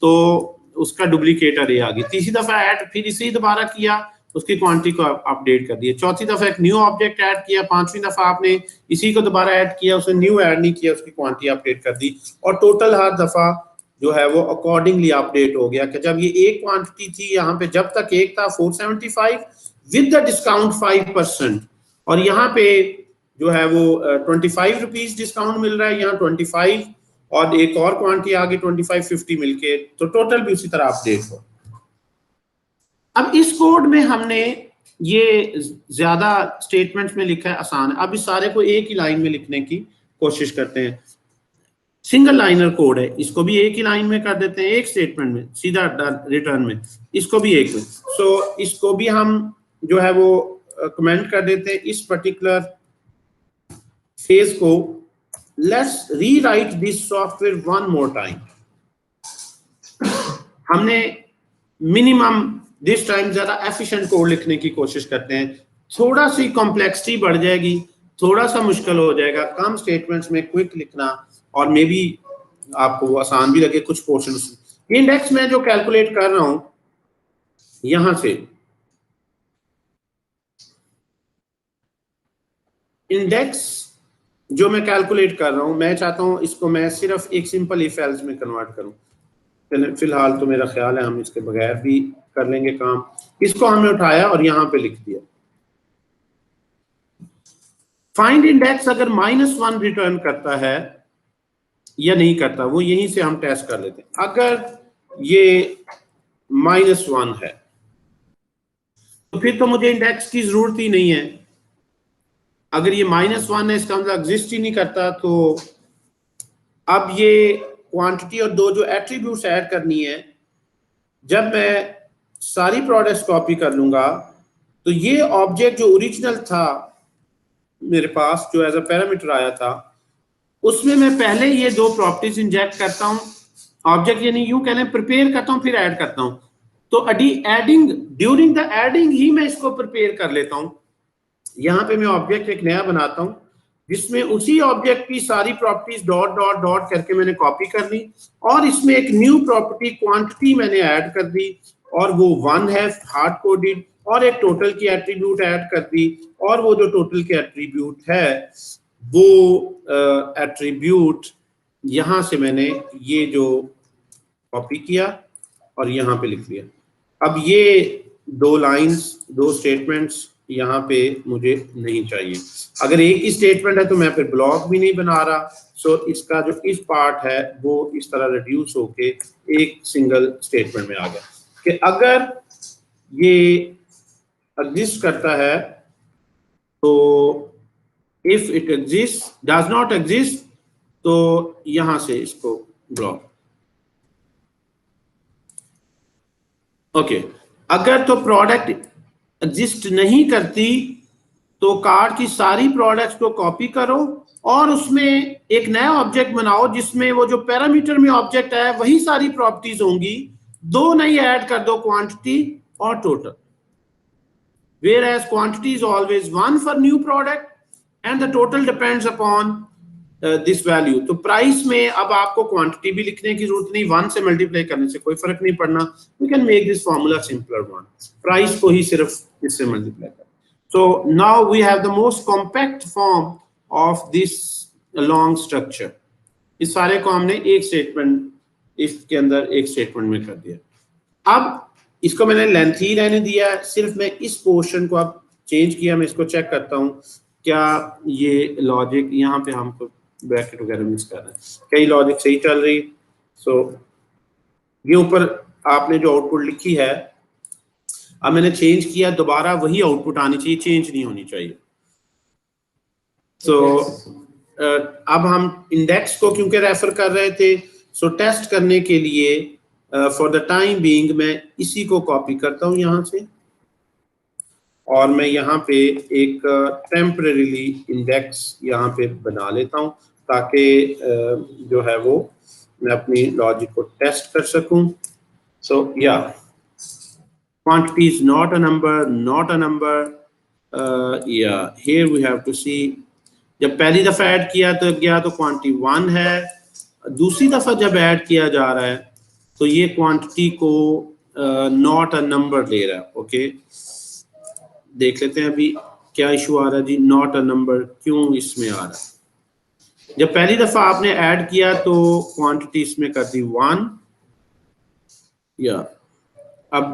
तो उसका डुप्लीकेट अरे आ गई। तीसरी दफा ऐड फिर इसी दोबारा किया, उसकी क्वांटिटी को अपडेट कर दिया। चौथी दफा एक न्यू ऑब्जेक्ट ऐड किया, पांचवी दफा आपने इसी को दोबारा ऐड किया, उसने न्यू ऐड नहीं किया, उसकी क्वांटिटी अपडेट कर दी। और टोटल हर दफा जो है वो अकॉर्डिंगली अपडेट हो गया कि जब ये एक क्वांटिटी थी यहाँ पे, जब तक एक था 475 विद द डिस्काउंट 5%, और यहाँ पे जो है वो 25 रुपीज डिस्काउंट मिल रहा है, यहाँ 25 और एक और क्वांटिटी आगे 25-50 मिलके, तो टोटल भी उसी तरह अपडेट हो। अब इस कोड में हमने ये ज्यादा स्टेटमेंट्स में लिखा है, आसान है। अब इस सारे को एक ही लाइन में लिखने की कोशिश करते हैं। सिंगल लाइनर कोड है, इसको भी एक ही लाइन में कर देते हैं, एक स्टेटमेंट में सीधा रिटर्न में, इसको भी एक में। सो इसको भी हम जो है वो कमेंट कर देते हैं इस पर्टिकुलर फेज को। Let's rewrite this software one more time. हमने मिनिमम दिस टाइम ज्यादा एफिशिएंट कोड लिखने की कोशिश करते हैं। थोड़ा सी कॉम्प्लेक्सिटी बढ़ जाएगी, थोड़ा सा मुश्किल हो जाएगा, कम स्टेटमेंट्स में क्विक लिखना, और मे बी आपको वो आसान भी लगे कुछ पोर्शन। इंडेक्स में जो कैलकुलेट कर रहा हूं यहां से, इंडेक्स जो मैं कैलकुलेट कर रहा हूं, मैं चाहता हूं इसको मैं सिर्फ एक सिंपल इफ एल्स में कन्वर्ट करूं। फिलहाल तो मेरा ख्याल है हम इसके बगैर भी कर लेंगे काम। इसको हमने उठाया और यहां पे लिख दिया। फाइंड इंडेक्स अगर -1 रिटर्न करता है या नहीं करता, वो यहीं से हम टेस्ट कर लेते हैं। अगर ये -1 है तो फिर तो मुझे इंडेक्स की जरूरत ही नहीं है। अगर ये -1 है इसका मतलब एग्जिस्ट ही नहीं करता। तो अब ये क्वांटिटी और दो जो एट्रीब्यूट्स ऐड करनी है, जब मैं सारी प्रोडक्ट्स कॉपी कर लूंगा तो ये ऑब्जेक्ट जो ओरिजिनल था मेरे पास, जो एज अ पैरामीटर आया था, उसमें मैं पहले ये दो प्रॉपर्टीज इंजेक्ट करता हूं। ऑब्जेक्ट यानी यूं कहने प्रिपेयर करता हूं फिर ऐड करता हूं। तो एडिंग, ड्यूरिंग द एडिंग ही मैं इसको प्रिपेयर कर लेता हूं। यहां पे मैं ऑब्जेक्ट एक नया बनाता हूं जिसमें उसी ऑब्जेक्ट की सारी प्रॉपर्टीज डॉट डॉट डॉट करके मैंने कॉपी कर ली, और इसमें एक न्यू प्रॉपर्टी क्वांटिटी मैंने ऐड कर दी, और वो 1 है हार्ड कोडेड, और एक टोटल की एट्रीब्यूट ऐड कर दी, और वो जो टोटल की एट्रीब्यूट है वो एट्रीब्यूट यहां से मैंने ये जो कॉपी किया और यहां पे लिख दिया। अब ये दो लाइंस, दो स्टेटमेंट्स यहाँ पे मुझे नहीं चाहिए। अगर एक ही स्टेटमेंट है तो मैं फिर ब्लॉक भी नहीं बना रहा। सो इसका जो इस पार्ट है वो इस तरह रिड्यूस होके एक सिंगल स्टेटमेंट में आ गया कि अगर ये एग्जिस्ट करता है तो if it exist, does not exist तो यहां से इसको ब्लॉक। ओके, अगर तो प्रोडक्ट एग्जिस्ट नहीं करती तो कार्ड की सारी प्रोडक्ट्स को कॉपी करो और उसमें एक नया ऑब्जेक्ट बनाओ जिसमें वो जो पैरामीटर में ऑब्जेक्ट है वही सारी प्रॉपर्टीज होंगी, दो नई ऐड कर दो, क्वांटिटी और total. Whereas quantity is always 1 for new product and the total depends upon this value. तो प्राइस में अब आपको क्वांटिटी भी लिखने की जरूरत नहीं, 1 से मल्टीप्लाई करने से कोई फर्क नहीं पड़ना। We can make this formula simpler one. Price को ही सिर्फ इससे मल्टीप्लाई कर। So now we have the most compact form of this long structure. इस सारे को हमने एक स्टेटमेंट, इसके अंदर एक स्टेटमेंट में कर दिया। अब इसको मैंने लेंथ ही रहने दिया, सिर्फ मैं इस पोर्शन को अब चेंज किया। मैं इसको चेक करता हूँ क्या ये लॉजिक यहाँ पे हमको ब्रैकेट वगैरह मिस कर रहा है, क्या ये लॉजिक सही चल रही। सो ये ऊपर आपने जो आउटपुट लिखी है अब मैंने चेंज किया, दोबारा वही आउटपुट आनी चाहिए, चेंज नहीं होनी चाहिए। सो अब हम इंडेक्स को क्योंकि रेफर कर रहे थे, सो टेस्ट करने के लिए फॉर द टाइम बीइंग मैं इसी को कॉपी करता हूं यहां से, और मैं यहाँ पे एक टेम्परेरीली इंडेक्स यहाँ पे बना लेता हूँ ताकि जो है वो मैं अपनी लॉजिक को टेस्ट कर सकूं। सो या quantity is not a number, not a number, या हियर वी हैव टू सी। जब पहली दफा ऐड किया तो गया तो क्वांटिटी 1 है, दूसरी दफा जब ऐड किया जा रहा है तो ये क्वांटिटी को नॉट अ नंबर ले रहा है। ओके, देख लेते हैं अभी क्या इशू आ रहा है जी। नॉट अ नंबर क्यों इसमें आ रहा है? जब पहली दफा आपने ऐड किया तो क्वांटिटी इसमें कर दी 1, या अब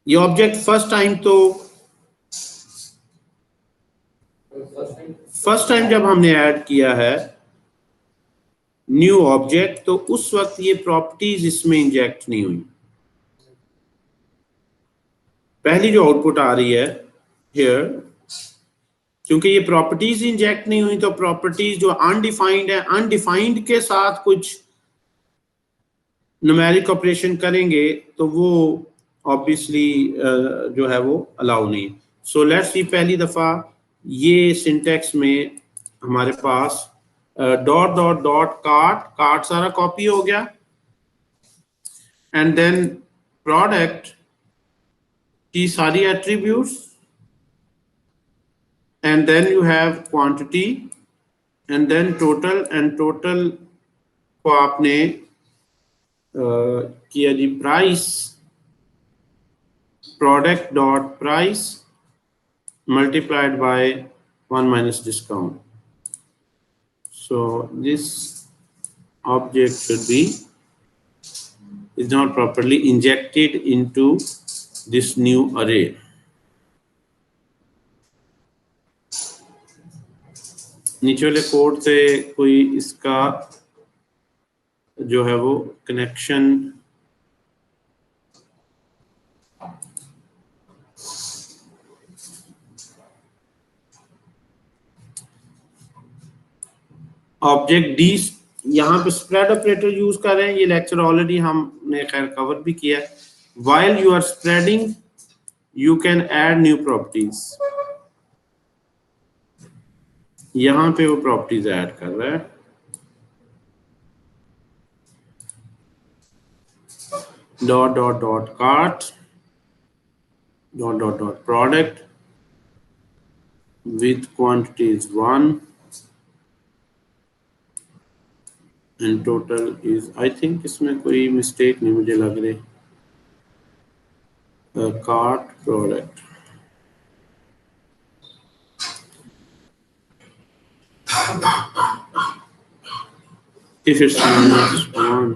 ये ऑब्जेक्ट फर्स्ट टाइम जब हमने ऐड किया है न्यू ऑब्जेक्ट, तो उस वक्त ये प्रॉपर्टीज इसमें इंजेक्ट नहीं हुई। पहली जो आउटपुट आ रही है हियर, क्योंकि ये प्रॉपर्टीज इंजेक्ट नहीं हुई तो प्रॉपर्टीज जो अनडिफाइंड है, अनडिफाइंड के साथ कुछ न्यूमेरिक ऑपरेशन करेंगे तो वो ऑब्वियसली जो है वो अलाउ नहीं। सो लेट्स सी, पहली दफा ये सिंटेक्स में हमारे पास डॉट डॉट डॉट कार्ट सारा कॉपी हो गया, एंड देन प्रोडक्ट की सारी attributes, and then you have quantity, and then total, and total को आपने किया जी price, product dot price multiplied by 1 minus discount. So this object should be is not properly injected into this new array. नीचे वाले code से कोई इसका जो है वो कनेक्शन ऑब्जेक्ट डी, यहाँ पे स्प्रेड ऑपरेटर यूज कर रहे हैं। ये लेक्चर ऑलरेडी हमने खैर कवर भी किया है। While you are spreading you can add new properties, यहाँ पे वो प्रॉपर्टीज ऐड कर रहा है। Dot dot dot cart dot dot dot product with quantity is 1 and total is, I think इसमें कोई मिस्टेक नहीं मुझे लग रही, cart product if it's minus 1,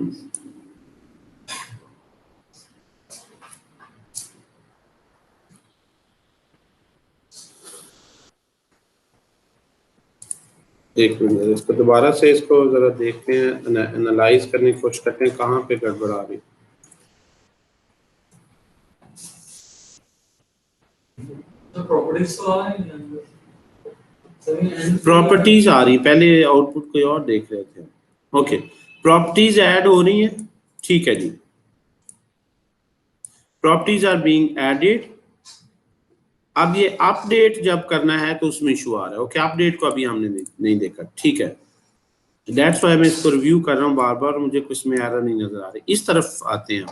एक मिनट इसको दोबारा से इसको जरा देखते हैं, एनालाइज करने की कोशिश करते हैं कहाँ पे गड़बड़ आ रही। प्रॉपर्टीज आ रही, पहले आउटपुट कोई और देख रहे थे। ओके, प्रॉपर्टीज ऐड हो रही हैं, ठीक है जी। Properties are being added. अब ये अपडेट जब करना है तो उसमें इशू आ रहा है। ओके, अपडेट को अभी हमने नहीं देखा, ठीक है। दैट्स व्हाई मैं इसको रिव्यू कर रहा हूँ बार बार, मुझे कुछ में एरर नहीं नजर आ रही। इस तरफ आते हैं।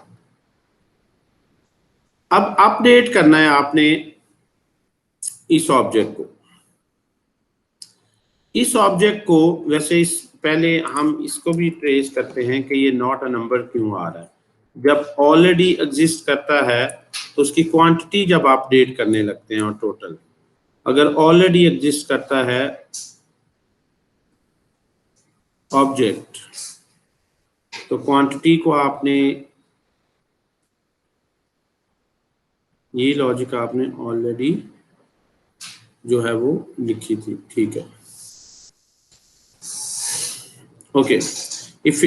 अब अपडेट करना है आपने इस ऑब्जेक्ट को। इस ऑब्जेक्ट को वैसे पहले हम इसको भी ट्रेस करते हैं कि ये नॉट अ नंबर क्यों आ रहा है। जब ऑलरेडी एग्जिस्ट करता है तो उसकी क्वांटिटी जब अपडेट करने लगते हैं और टोटल, अगर ऑलरेडी एग्जिस्ट करता है ऑब्जेक्ट तो क्वांटिटी को आपने, ये लॉजिक आपने ऑलरेडी जो है वो लिखी थी, ठीक है। ओके, इफ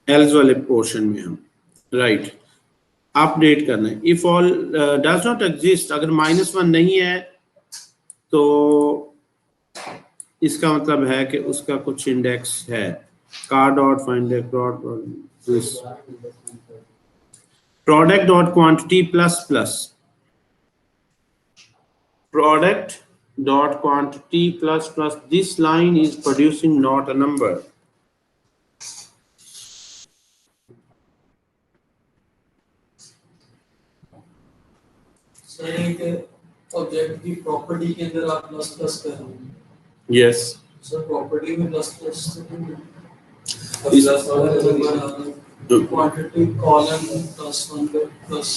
एल्स वाले पोर्शन में हम राइट अपडेट करना है। If all does not exist, अगर -1 नहीं है तो इसका मतलब है कि उसका कुछ इंडेक्स है। Car dot find this product dot quantity plus plus, product dot quantity plus plus, this line is producing not a number. Object की प्रॉपर्टी के अंदर आप प्लस प्लस कर रहे हैं। यस सर, प्रॉपर्टी में plus plus quantity column plus 1 plus,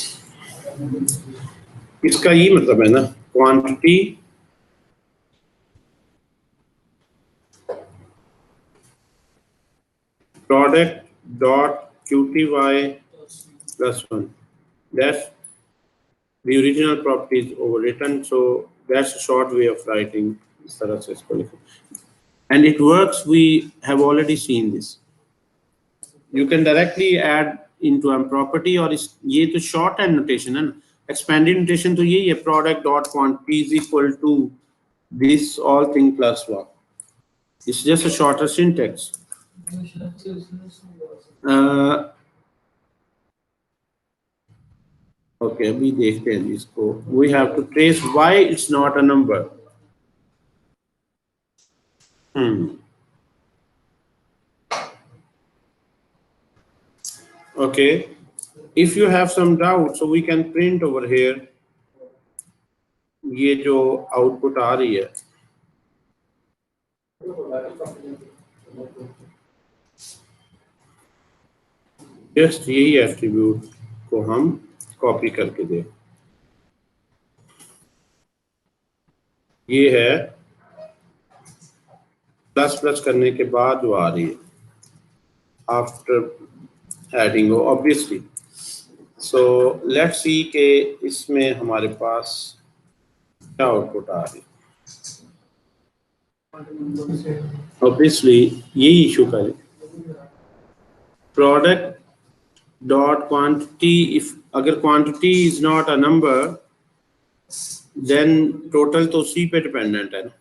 इसका ये मतलब है ना, quantity product dot qty plus 1, that's the original property is overwritten, so that's a short way of writing इस तरह से इसको लिखो, and it works. We have already seen this. you can directly add into a property, और इस ये तो short hand notation है ना, एक्सपेंडेड नोटेशन तो यही है, product dot quantity is equal to this all thing plus one, it's just a shorter syntax. Okay अभी देखते हैं इसको. We have to trace why it's not a number. Okay, if you have some doubt, so we can print over here. ये जो output आ रही है, just यही attribute को हम कॉपी करके दें. ये है प्लस प्लस करने के बाद जो आ रही है after adding obviously. So let's see के इसमें हमारे पास क्या आउटपुट आ रही है. ऑब्वियसली यही इशू करें, प्रोडक्ट डॉट क्वांटिटी, इफ अगर quantity is not a number then total तो सी पे डिपेंडेंट है ना,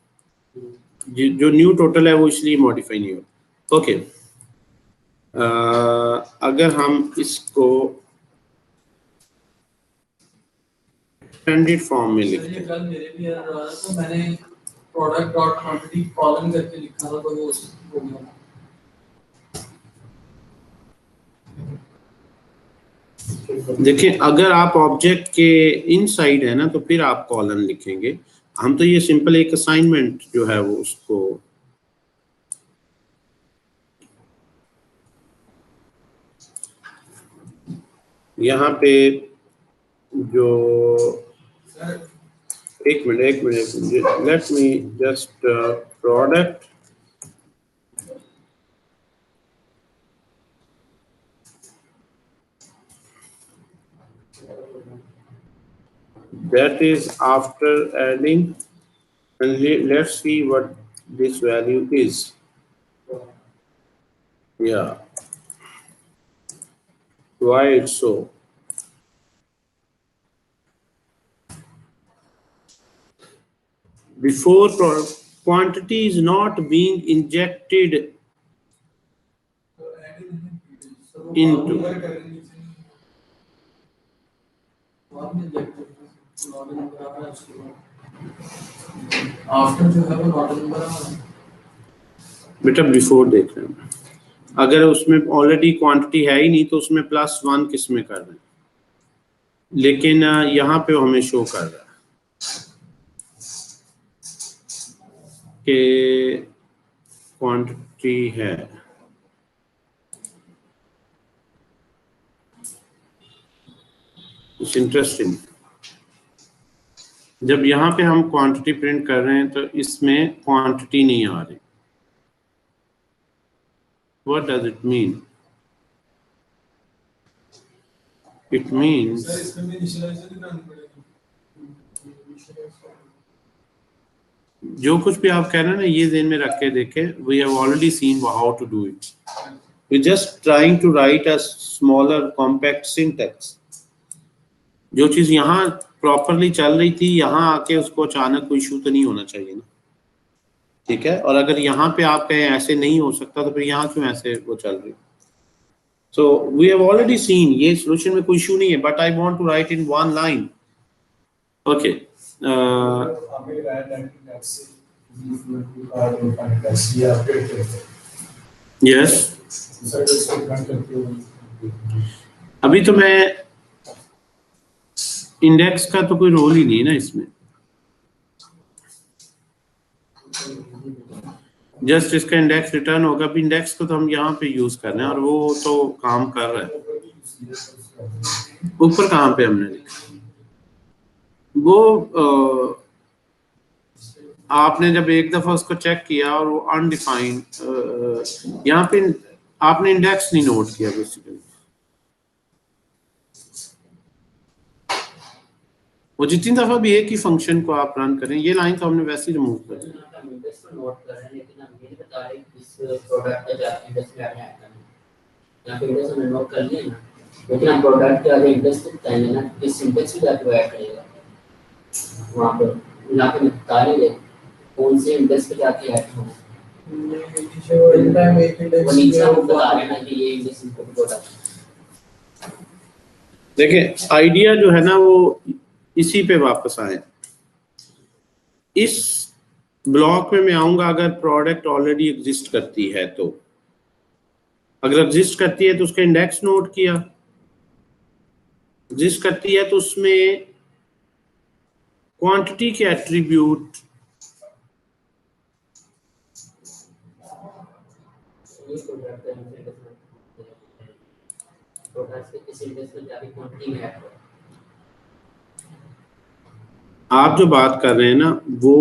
जो न्यू टोटल है वो इसलिए मॉडिफाई नहीं हो. ओके, अगर हम इसको एक्सटेंडेड फॉर्म में लिखते हैं, कल मेरे भी एरर आ रहा था, मैंने प्रोडक्ट डॉट क्वांटिटी कॉलन करके लिखा था, तो वो हो गया. देखिए अगर आप ऑब्जेक्ट के इनसाइड है ना तो फिर आप कॉलन लिखेंगे. हम तो ये सिंपल एक असाइनमेंट जो है वो उसको यहाँ पे जो एक minute let me just product that is after adding, and let's see what this value is. Yeah, why it's so. Before quantity is not being injected into. After जो है वो नॉट नंबर है बेटा, बिफोर देख रहे हैं. अगर उसमें ऑलरेडी क्वांटिटी है ही नहीं तो उसमें प्लस वन किस में कर रहे हैं, लेकिन यहाँ पे हमें शो कर रहा है कि क्वांटिटी है. It's interesting. जब यहाँ पे हम क्वांटिटी प्रिंट कर रहे हैं तो इसमें क्वांटिटी नहीं आ रही. What does it mean? It means जो कुछ भी आप कह रहे हैं ना, ये ज़हन में रख के देखें. We have already seen how to do it. We're just trying to write a smaller compact syntax. जो चीज़ यहाँ प्रॉपरली चल रही थी, यहाँ आके उसको अचानक कोई इशू तो नहीं होना चाहिए ना, ठीक है. और अगर यहाँ पे आप कहें ऐसे नहीं हो सकता तो फिर यहाँ क्यों ऐसे वो चल रही. So we have already seen ये सॉल्यूशन में कोई इशू नहीं है, but I want to write in one line. Okay, yes. अभी तो मैं इंडेक्स का तो कोई रोल ही नहीं है ना इसमें, जस्ट इसका इंडेक्स रिटर्न होगा. अभी इंडेक्स को तो हम यहाँ पे यूज कर रहे हैं और वो तो काम कर रहा है. ऊपर कहाँ पे हमने लिखा वो आपने जब एक दफा उसको चेक किया और वो अनडिफाइंड, यहाँ पे आपने इंडेक्स नहीं नोट किया बेसिकली. वो जितनी दफा भी एक ही फंक्शन को आप रन करें, ये लाइन तो हमने वैसे ही रिमूव कर दी. या फिर इंडेक्स हमने नोट कर लिया ना, लेकिन हम प्रोडक्ट के आगे इंडेक्स को बताएंगे ना, इस इंडेक्स में जाके ऐड करेगा वहाँ पर यहाँ पे बता रही है कौन से इंडेक्स पे जाके ऐड होना है। वो नीचे हम बता रहे हैं ना कि ये इंडेक्स इनपुट प्रोडक्ट। देखिए आइडिया जो है ना वो इसी पे वापस आए। इस ब्लॉक में मैं आऊंगा अगर प्रोडक्ट ऑलरेडी एग्जिस्ट करती है तो, अगर एग्जिस्ट करती है तो उसका इंडेक्स नोट किया, एग्जिस्ट करती है तो उसमें क्वांटिटी के एट्रीब्यूट आप जो बात कर रहे हैं ना वो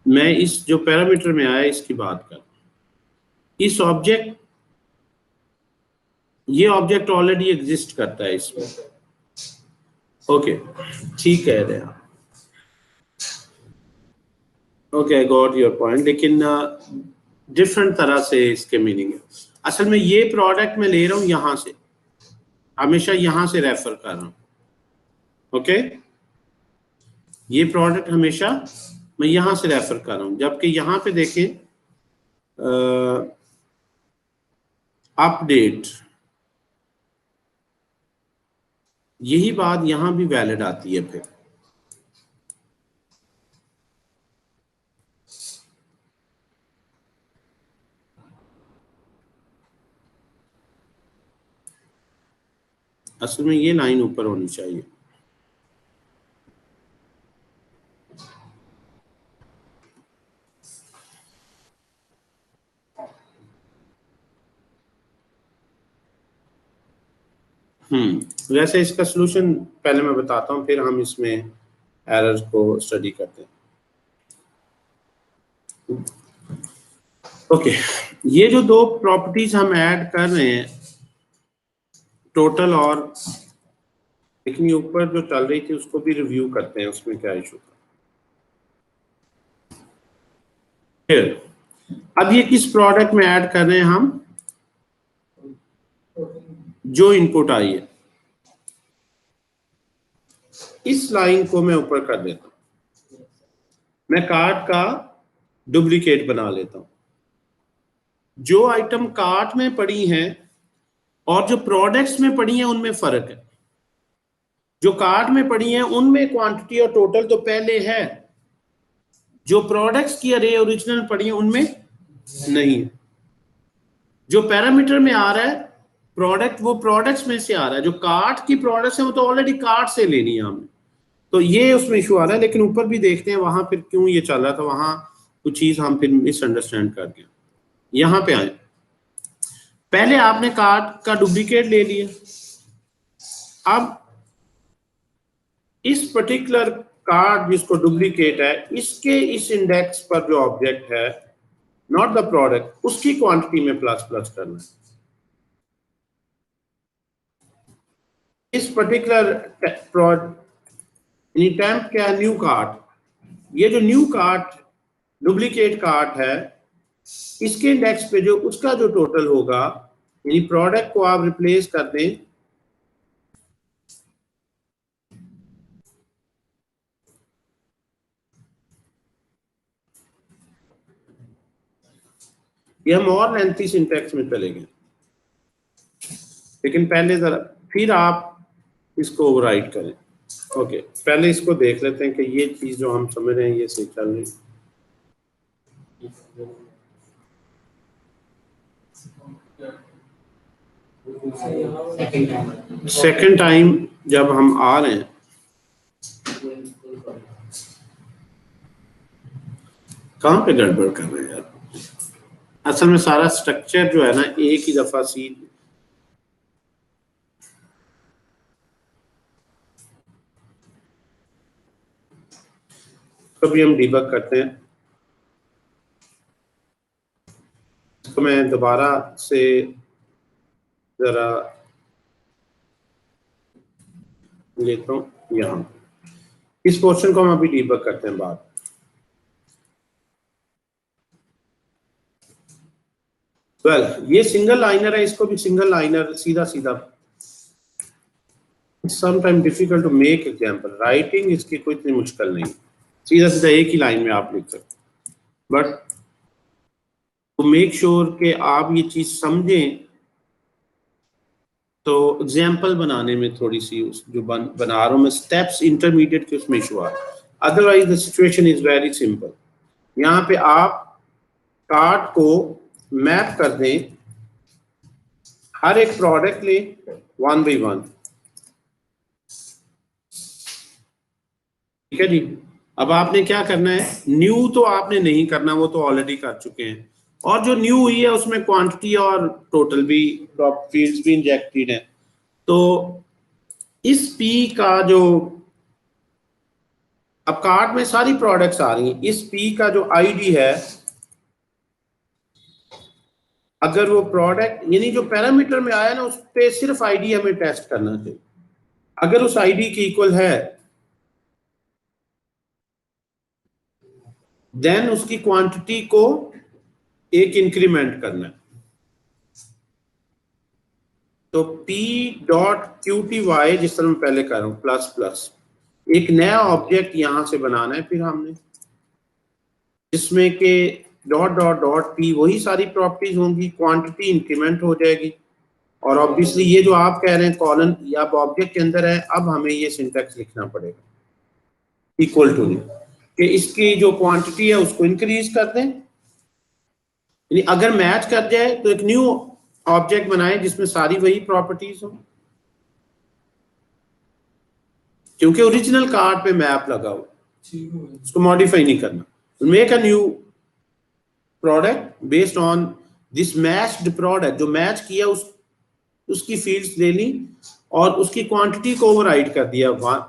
मैं इस जो पैरामीटर में आया इसकी बात कर, इस ऑब्जेक्ट, ये ऑब्जेक्ट ऑलरेडी एग्जिस्ट करता है इसमें। ओके ठीक कह रहे हैं आप, okay I got your point, लेकिन डिफरेंट तरह से इसके मीनिंग है। असल में ये प्रोडक्ट मैं ले रहा हूं यहां से, हमेशा यहां से रेफर कर रहा हूं, ओके ये प्रोडक्ट हमेशा मैं यहां से रेफर कर रहा हूं, जबकि यहां पे देखें अपडेट, यही बात यहां भी वैलिड आती है। फिर असल में ये लाइन ऊपर होनी चाहिए। वैसे इसका सलूशन पहले मैं बताता हूँ, फिर हम इसमें एरर्स को स्टडी करते हैं। ओके ये जो दो प्रॉपर्टीज हम ऐड कर रहे हैं टोटल और, लेकिन ये ऊपर जो चल रही थी उसको भी रिव्यू करते हैं, उसमें क्या इशू था। फिर अब ये किस प्रोडक्ट में ऐड कर रहे हैं हम, जो इनपुट आई है, इस लाइन को मैं ऊपर कर देता हूं, मैं कार्ट का डुप्लीकेट बना लेता हूं। जो आइटम कार्ट में पड़ी हैं और जो प्रोडक्ट्स में पड़ी हैं उनमें फर्क है। जो कार्ट में पड़ी हैं उनमें क्वांटिटी और टोटल तो पहले है, जो प्रोडक्ट्स की अरे ओरिजिनल पड़ी हैं उनमें नहीं है। जो पैरामीटर में आ रहा है प्रोडक्ट, वो प्रोडक्ट्स में से आ रहा है। जो कार्ट की प्रोडक्ट्स है वो तो ऑलरेडी कार्ट से लेनी है हमने, तो ये उसमें इशू आ रहा है। लेकिन ऊपर भी देखते हैं वहां फिर क्यों ये चल रहा था, वहां कुछ चीज हम फिर मिसअंडरस्टैंड कर गए। यहां पे आए, पहले आपने कार्ड का डुप्लीकेट ले लिया, अब इस पर्टिकुलर कार्ड जिसको डुप्लीकेट है इसके इस इंडेक्स पर जो ऑब्जेक्ट है नॉट द प्रोडक्ट, उसकी क्वांटिटी में प्लस प्लस करना है। इस पर्टिकुलर टेम्प क्या है, न्यू कार्ड, ये जो न्यू कार्ड डुप्लीकेट कार्ड है इसके इंडेक्स पे जो उसका जो टोटल होगा, यानी प्रोडक्ट को आप रिप्लेस कर दें ये हम और लेंथी सिंटैक्स में चले गए, लेकिन पहले जरा फिर आप इसको ओवरराइट करें। ओके पहले इसको देख लेते हैं कि ये चीज जो हम समझ रहे हैं ये सही चल रही है। सेकंड टाइम जब हम आ रहे हैं कहां पे गड़बड़ कर रहे हैं यार, असल में सारा स्ट्रक्चर जो है ना एक ही दफा सी, कभी हम डिबग करते हैं। तो मैं दोबारा से जरा लेता हूं, यहाँ इस पोर्शन को हम अभी डिबग करते हैं बाद। वेल ये सिंगल लाइनर है, इसको भी सिंगल लाइनर सीधा सीधा, sometime difficult to make example, writing इसकी कोई इतनी मुश्किल नहीं, सीधा सीधा एक ही लाइन में आप लिख सकते, बट टू मेक श्योर कि आप ये चीज समझें तो एग्जाम्पल बनाने में थोड़ी सी जो बना रहा हूं मैं स्टेप्स इंटरमीडिएट के उसमें इशू आ, otherwise the situation is very simple. यहाँ पे आप कार्ट को मैप कर दें, हर एक प्रोडक्ट लें 1 by 1, ठीक है जी। अब आपने क्या करना है, न्यू तो आपने नहीं करना, वो तो ऑलरेडी कर चुके हैं, और जो न्यू हुई है उसमें क्वांटिटी और टोटल भी फील्ड्स भी इंजेक्टेड है। तो इस पी का जो, अब कार्ट में सारी प्रोडक्ट्स आ रही हैं, इस पी का जो आईडी है, अगर वो प्रोडक्ट यानी जो पैरामीटर में आया ना उस पे सिर्फ आईडी हमें टेस्ट करना चाहिए, अगर उस आईडी के इक्वल है देन उसकी क्वांटिटी को एक इंक्रीमेंट करना है। तो p.qty जिस तरह मैं पहले कर रहा हूं प्लस प्लस, एक नया ऑब्जेक्ट यहां से बनाना है फिर हमने, जिसमें के डॉट डॉट डॉट p वही सारी प्रॉपर्टीज होंगी, क्वांटिटी इंक्रीमेंट हो जाएगी, और ऑब्वियसली ये जो आप कह रहे हैं कॉलन या ऑब्जेक्ट के अंदर है, अब हमें ये सिंटैक्स लिखना पड़ेगा इक्वल टू कि इसकी जो क्वांटिटी है उसको इंक्रीज कर दें, यानी अगर मैच कर जाए तो एक न्यू ऑब्जेक्ट बनाए जिसमें सारी वही प्रॉपर्टीज हो, क्योंकि ओरिजिनल कार्ड पे मैप लगा हो, उसको मॉडिफाई नहीं करना। Make a new product based on this matched product, जो मैच किया उसकी फील्ड्स ले ली और उसकी क्वांटिटी को ओवरराइड कर दिया 1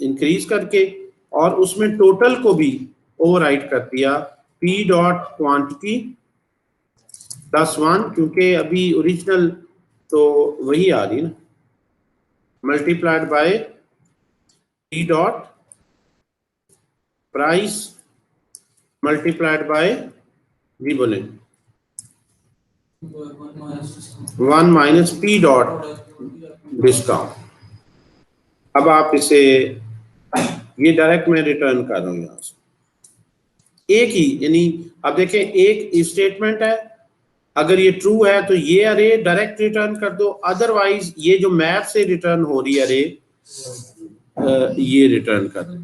इंक्रीज करके, और उसमें टोटल को भी ओवरराइड कर दिया p.quantity +1, क्योंकि अभी ओरिजिनल तो वही आ रही ना, multiplied by p.price multiplied by, भी बोले 1 माइनस p.discount। अब आप इसे, ये डायरेक्ट मैं रिटर्न कर रहा हूं यहां से, एक ही, यानी अब देखें एक स्टेटमेंट है, अगर ये ट्रू है तो ये अरे डायरेक्ट रिटर्न कर दो, अदरवाइज ये जो मैप से रिटर्न हो रही है अरे ये रिटर्न कर दो,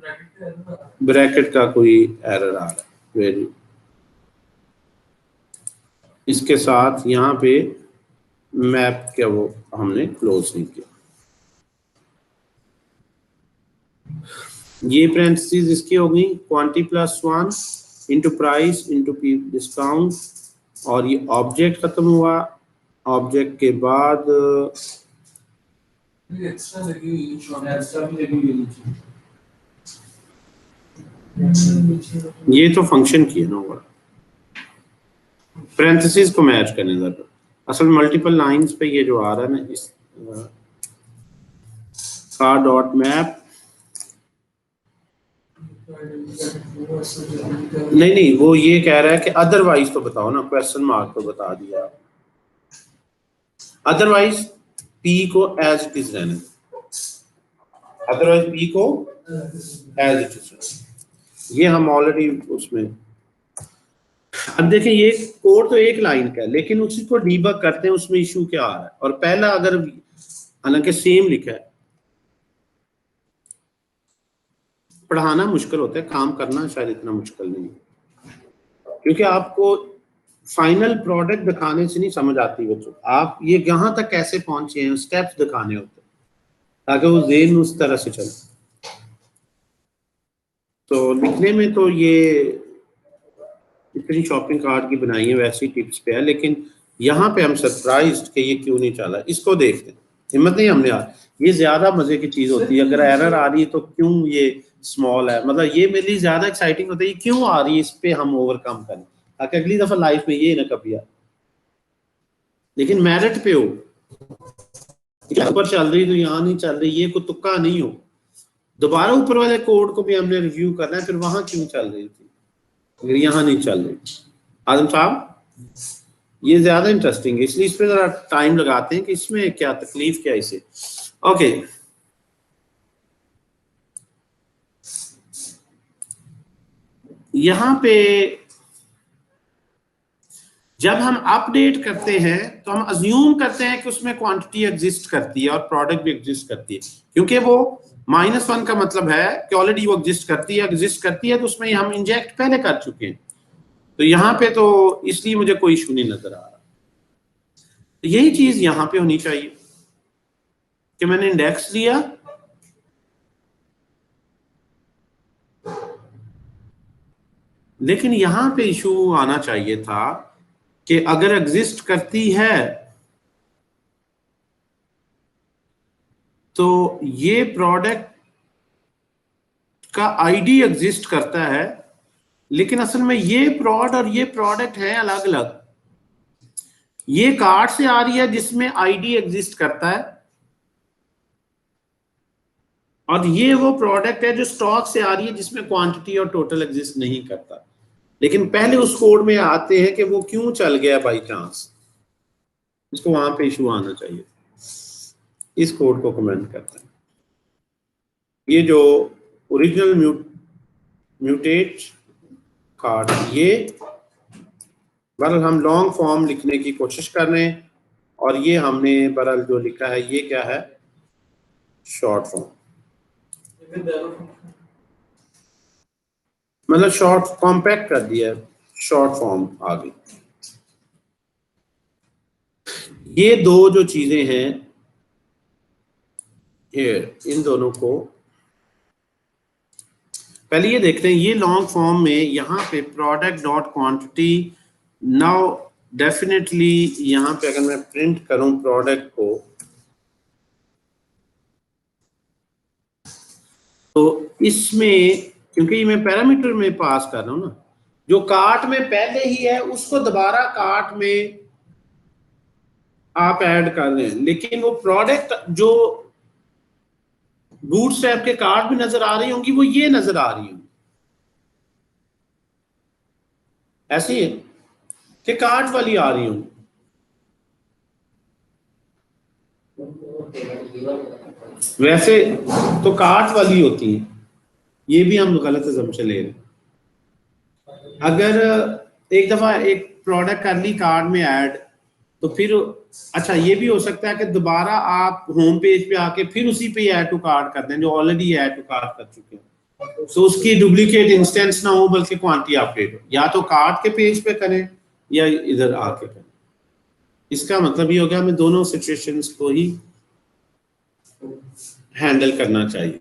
ब्रैकेट का कोई एरर आ रहा है, वेरी, इसके साथ यहाँ पे मैप क्या वो हमने क्लोज नहीं किया, ये पैरेंथेसिस इसकी हो गई quantity +1 into price into p discount, और ये ऑब्जेक्ट खत्म हुआ, ऑब्जेक्ट के बाद एक्स्ट्रा लगी हुई एक्स्ट्रा भी लगी हुई ये तो फंक्शन की है ना, होगा पैरेंथेसिस को मैच करने जरा, असल मल्टीपल लाइंस पे ये जो आ रहा है ना, इस का डॉट मैप, नहीं वो ये कह रहा है कि अदरवाइज तो बताओ ना, क्वेश्चन मार्क तो बता दिया, अदरवाइज p को एज इट इज रहने, अदरवाइज p को एज इट इज, ये हम ऑलरेडी उसमें, अब देखें ये कोड तो एक लाइन का है, लेकिन उसी को डीबग करते हैं उसमें इशू क्या आ रहा है, और पहला अगर हालांकि सेम लिखा है, पढ़ाना मुश्किल होता है, काम करना शायद इतना मुश्किल नहीं, क्योंकि आपको फाइनल प्रोडक्ट दिखाने से नहीं समझ आती बच्चों, आप ये यहाँ तक कैसे पहुंचे हैं स्टेप्स दिखाने होते हैं ताकि वो ज़हन उस तरह से चले। तो लिखने में तो ये इतनी शॉपिंग कार्ट की बनाई है, वैसी टिप्स पे है, लेकिन यहाँ पे हम सरप्राइज्ड कि ये क्यों नहीं चला, इसको देखते हैं, हिम्मत नहीं हमने यार, ये ज्यादा मजे की चीज होती है, अगर एरर आ रही है तो क्यों ये स्मॉल है, मतलब ये मेरे लिए ज्यादा एक्साइटिंग होता है, ये क्यों आ रही है, इस पे हम ओवरकम करें ताकि अगली दफा लाइफ में ये ना कभी आए, लेकिन मेरिट पे हो, ऊपर चल रही तो यहाँ नहीं चल रही, ये कोई तुक्का नहीं हो, दोबारा ऊपर वाले कोड को भी हमने रिव्यू करना है, फिर वहां क्यों चल रही थी अगर यहाँ नहीं चल रही। आदम साहब ये ज्यादा इंटरेस्टिंग है, इसलिए इस पे जरा टाइम लगाते हैं कि इसमें क्या तकलीफ क्या इसे। ओके, यहां पे जब हम अपडेट करते हैं तो हम अज्यूम करते हैं कि उसमें क्वांटिटी एग्जिस्ट करती है और प्रोडक्ट भी एग्जिस्ट करती है, क्योंकि वो -1 का मतलब है कि ऑलरेडी वो एग्जिस्ट करती है तो उसमें हम इंजेक्ट पहले कर चुके हैं। तो यहाँ पे तो इसलिए मुझे कोई इशू नहीं नजर आ रहा। तो यही चीज यहाँ पे होनी चाहिए कि मैंने इंडेक्स लिया, लेकिन यहाँ पे इशू आना चाहिए था कि अगर एग्जिस्ट करती है तो ये प्रोडक्ट का आईडी एग्जिस्ट करता है, लेकिन असल में ये प्रोड और ये प्रोडक्ट है अलग अलग। ये कार्ड से आ रही है जिसमें आईडी एग्जिस्ट करता है, और ये वो प्रोडक्ट है जो स्टॉक से आ रही है जिसमें क्वांटिटी और टोटल एग्जिस्ट नहीं करता। लेकिन पहले उस कोड में आते हैं कि वो क्यों चल गया बाई चांस, इसको वहां पे इशू आना चाहिए। इस कोड को कमेंट करते हैं। ये जो ओरिजिनल म्यूटेट कार्ड, ये बहरहाल हम लॉन्ग फॉर्म लिखने की कोशिश कर रहे हैं, और ये हमने बहरहाल जो लिखा है ये क्या है, शॉर्ट फॉर्म, मतलब शॉर्ट कॉम्पैक्ट कर दिया, शॉर्ट फॉर्म आ गई। ये दो जो चीजें हैं इन दोनों को पहले ये देखते हैं। ये लॉन्ग फॉर्म में यहाँ पे product dot quantity, now definitely यहाँ पे अगर मैं प्रिंट करूं प्रोडक्ट को, तो इसमें क्योंकि मैं पैरामीटर में पास कर रहा हूं ना, जो कार्ट में पहले ही है उसको दोबारा कार्ट में आप ऐड कर रहे हैं, लेकिन वो प्रोडक्ट जो बूटस्ट्रैप के कार्ड भी नजर आ रही होंगी वो ये नजर आ रही होंगी, ऐसी है कि कार्ड वाली आ रही होंगी। वैसे तो कार्ड वाली होती है, ये भी हम गलत असम्पशन ले रहे हैं। अगर एक दफा एक प्रोडक्ट कर ली कार्ड में ऐड, तो फिर अच्छा ये भी हो सकता है कि दोबारा आप होम पेज पे आके फिर उसी पे ऐड टू कार्ट कर दें जो ऑलरेडी ऐड टू कार्ट कर चुके हैं, तो उसकी डुप्लीकेट इंस्टेंस ना हो बल्कि क्वांटिटी अपडेट हो। या तो कार्ट के पेज पे करें या इधर आके करें। इसका मतलब ये हो गया हमें दोनों सिचुएशंस को ही हैंडल करना चाहिए।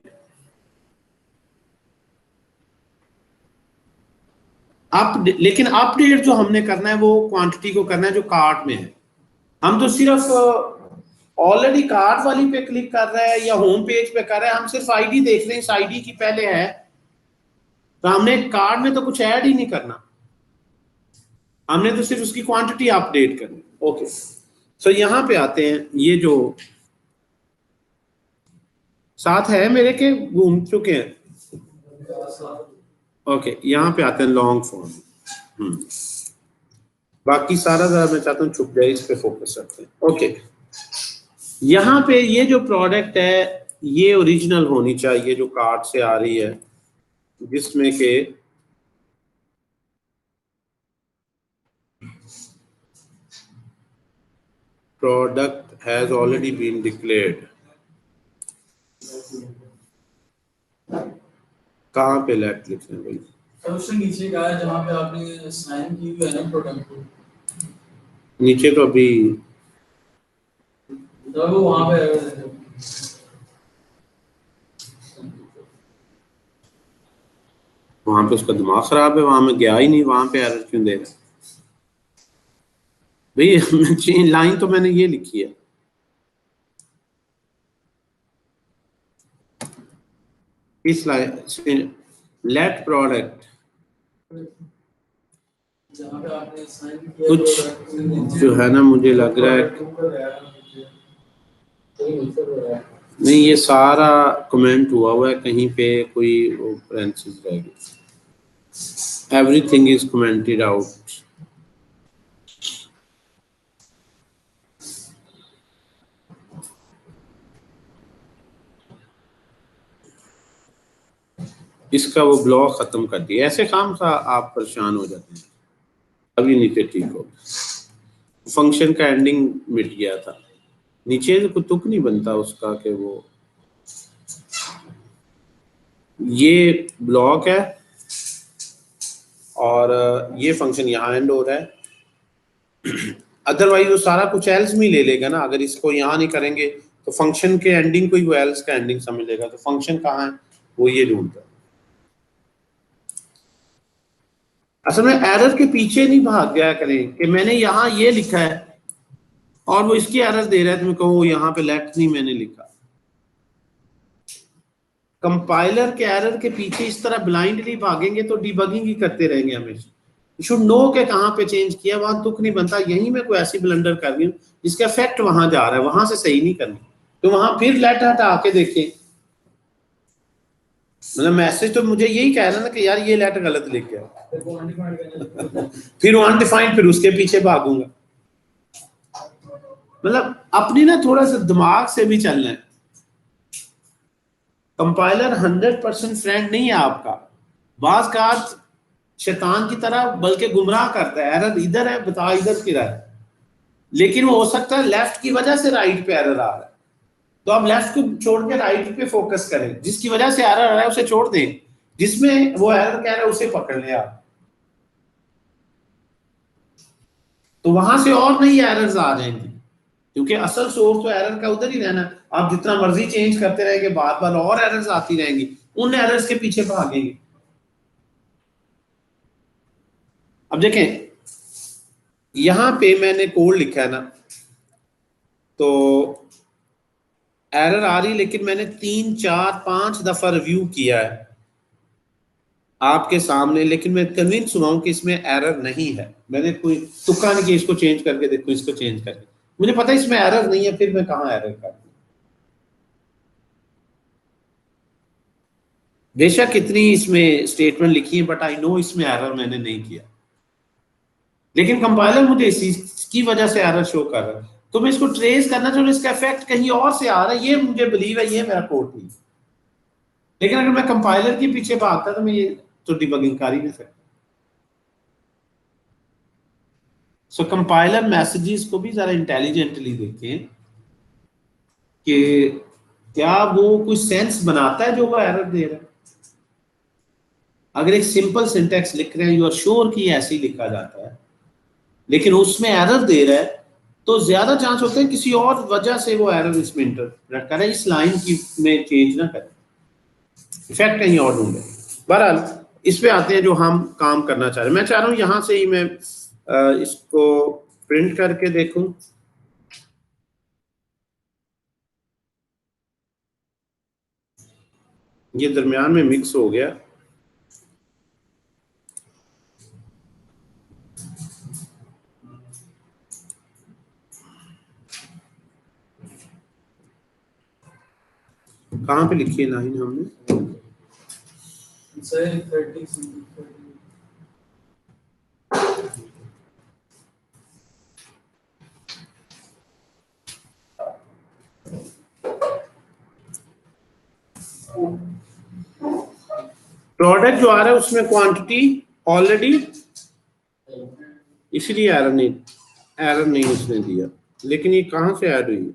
लेकिन अपडेट जो हमने करना है वो क्वांटिटी को करना है जो कार्ट में है। हम तो सिर्फ ऑलरेडी कार्ट वाली पे क्लिक कर रहे हैं या होम पेज पे कर रहे हैं, हम सिर्फ आईडी देख रहे हैं, इस आईडी की पहले है, तो हमने कार्ट में तो कुछ ऐड ही नहीं करना, हमने तो सिर्फ उसकी क्वांटिटी अपडेट करनी। ओके, सो यहां पे आते हैं, ये जो साथ है मेरे के घूम चुके हैं। ओके, यहाँ पे आते हैं लॉन्ग फॉर्म। बाकी सारा जरा मैं चाहता हूँ छुप जाए, इस पे फोकस रखते हैं। ओके, यहाँ पे ये जो प्रोडक्ट है ये ओरिजिनल होनी चाहिए जो कार्ड से आ रही है, जिसमें के product has already been declared. कहाँ पे लेट लिखना है भाई? सबसे नीचे का है जहाँ पे आपने साइन की हुई है ना प्रोडक्ट को, नीचे तो अभी तो वो वहाँ पे वहां पे उसका दिमाग खराब है, वहां में गया ही नहीं, वहां पे एरर क्यों दे रहा है भाई? लाइन तो मैंने ये लिखी है, इस लाइन लेट प्रोडक्ट, जहाँ पे आपने साइन किया कुछ जो है ना मुझे लग रहा है नहीं, ये सारा कमेंट हुआ है, कहीं पे कोई पैरेंथेसिस रह गई। Everything is commented out. इसका वो ब्लॉक खत्म कर दिया। ऐसे काम सा आप परेशान हो जाते हैं। अभी नीचे ठीक हो, फंक्शन का एंडिंग मिट गया था। नीचे को तुक नहीं बनता उसका कि वो ये ब्लॉक है और ये फंक्शन यहाँ एंड हो रहा है। अदरवाइज वो सारा कुछ एल्स में ले लेगा ना। अगर इसको यहाँ नहीं करेंगे तो फंक्शन के एंडिंग को ही वो एल्स का एंडिंग समझ लेगा। तो फंक्शन कहाँ है वो ये ढूंढता है। असल में एरर के पीछे नहीं भाग गया करें कि मैंने यहाँ ये लिखा है और वो इसकी एरर दे रहा है तो मैं कहूँ यहाँ पे लेफ्ट नहीं मैंने लिखा। कंपाइलर के एरर के पीछे इस तरह ब्लाइंडली भागेंगे तो डिबगिंग ही करते रहेंगे हमेशा। यू शुड नो के कहाँ पे चेंज किया, वहां तुक नहीं बनता। यहीं मैं कोई ऐसी ब्लंडर कर रही हूँ जिसका इफेक्ट वहां जा रहा है, वहां से सही नहीं करनी तो वहां फिर लेट हटा के देखें। मतलब मैसेज तो मुझे यही कह रहा है ना कि यार ये लेटर गलत लिख गया, फिर अनडिफाइंड, फिर उसके पीछे भागूंगा। मतलब अपनी ना थोड़ा सा दिमाग से भी चलना है। कंपाइलर 100% फ्रेंड नहीं है आपका। बाज का शैतान की तरह बल्कि गुमराह करता है। एरर इधर है, बता इधर की रहा है, लेकिन वो हो सकता है लेफ्ट की वजह से राइट पे एरर आ रहा है। तो आप लेफ्ट को छोड़ के राइट पे फोकस करें। जिसकी वजह से एरर आ रहा है उसे छोड़ दें, जिसमें वो एरर कह रहा है उसे पकड़ ले आप। तो वहां से और नई एरर्स आ जाएंगी, क्योंकि असल सोर्स तो एरर का उधर ही रहना। आप जितना मर्जी चेंज करते रहेंगे बार बार और एरर्स आती रहेंगी, उन एरर्स के पीछे भागेंगे। अब देखें यहां पे मैंने कोड लिखा है ना, तो एरर आ रही, लेकिन मैंने 3 4 5 दफा रिव्यू किया है आपके सामने, लेकिन मैं कन्विंस हुआ हूं कि इसमें एरर नहीं है। मैंने कोई तुक्का नहीं कि इसको चेंज करके देखो, इसको चेंज करके, मुझे पता है इसमें एरर नहीं है, फिर मैं कहां एरर कर दूं। बेशक इतनी इसमें स्टेटमेंट लिखी है, बट आई नो इसमें एरर मैंने नहीं किया, लेकिन कंपाइलर मुझे इसकी वजह से एरर शो कर रहा है। तो मैं इसको ट्रेस करना चाहूँ, इसका इफेक्ट कहीं और से आ रहा है, ये मुझे बिलीव है, ये मेरा कोड नहीं। लेकिन अगर मैं कंपाइलर के पीछे भागता तो मैं ये तो डिबगिंग कर ही नहीं सकता। सो कंपाइलर मैसेजेस को भी जरा इंटेलिजेंटली देखें कि क्या वो कोई सेंस बनाता है जो वो एरर दे रहा है। अगर एक सिंपल सिंटेक्स लिख रहे हैं, यू आर श्योर कि ऐसे ही लिखा जाता है, लेकिन उसमें एरर दे रहा है, तो ज्यादा चांस होते हैं किसी और वजह से वो एरर इसमें इंटरप्रेट करे, इस लाइन की में चेंज ना करे, इफेक्ट कहीं और ढूंढे। बहरहाल इस पे आते हैं जो हम काम करना चाह रहे हैं। मैं चाह रहा हूं यहां से ही मैं इसको प्रिंट करके देखूं। ये दरमियान में मिक्स हो गया। कहाँ पे लिखी है लाइन हमने? प्रोडक्ट जो आ रहा है उसमें क्वांटिटी ऑलरेडी, इसलिए एरर नहीं उसने दिया। लेकिन ये कहां से ऐड हुई?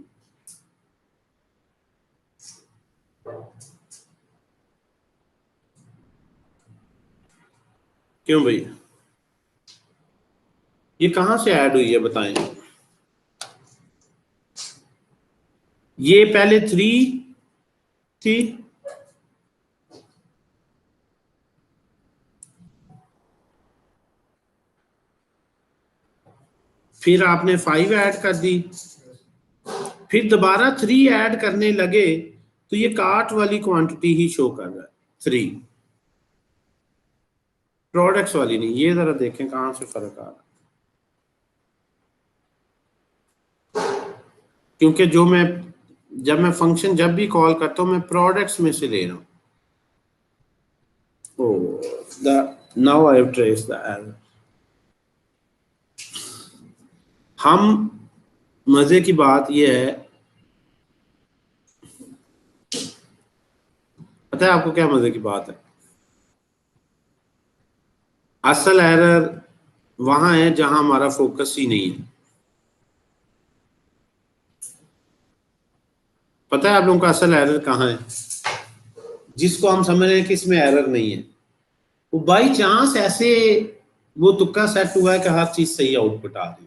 क्यों भाई, ये कहां से ऐड हुई है बताएं। ये पहले 3 थी, फिर आपने 5 ऐड कर दी, फिर दोबारा 3 ऐड करने लगे तो ये कार्ट वाली क्वांटिटी ही शो कर रहा है, 3 प्रोडक्ट्स वाली नहीं। ये जरा देखें कहां से फर्क आ रहा है, क्योंकि जब मैं फंक्शन जब भी कॉल करता हूं मैं प्रोडक्ट्स में से ले रहा हूं। Now I have traced the error. हम मजे की बात यह है, पता है आपको क्या मजे की बात है? असल एरर वहां है जहां हमारा फोकस ही नहीं है। पता है आप लोगों का असल एरर कहाँ है, जिसको हम समझ रहे हैं कि इसमें एरर नहीं है, वो बाई चांस ऐसे वो तुक्का सेट हुआ है कि हर चीज सही आउटपुट आ रही,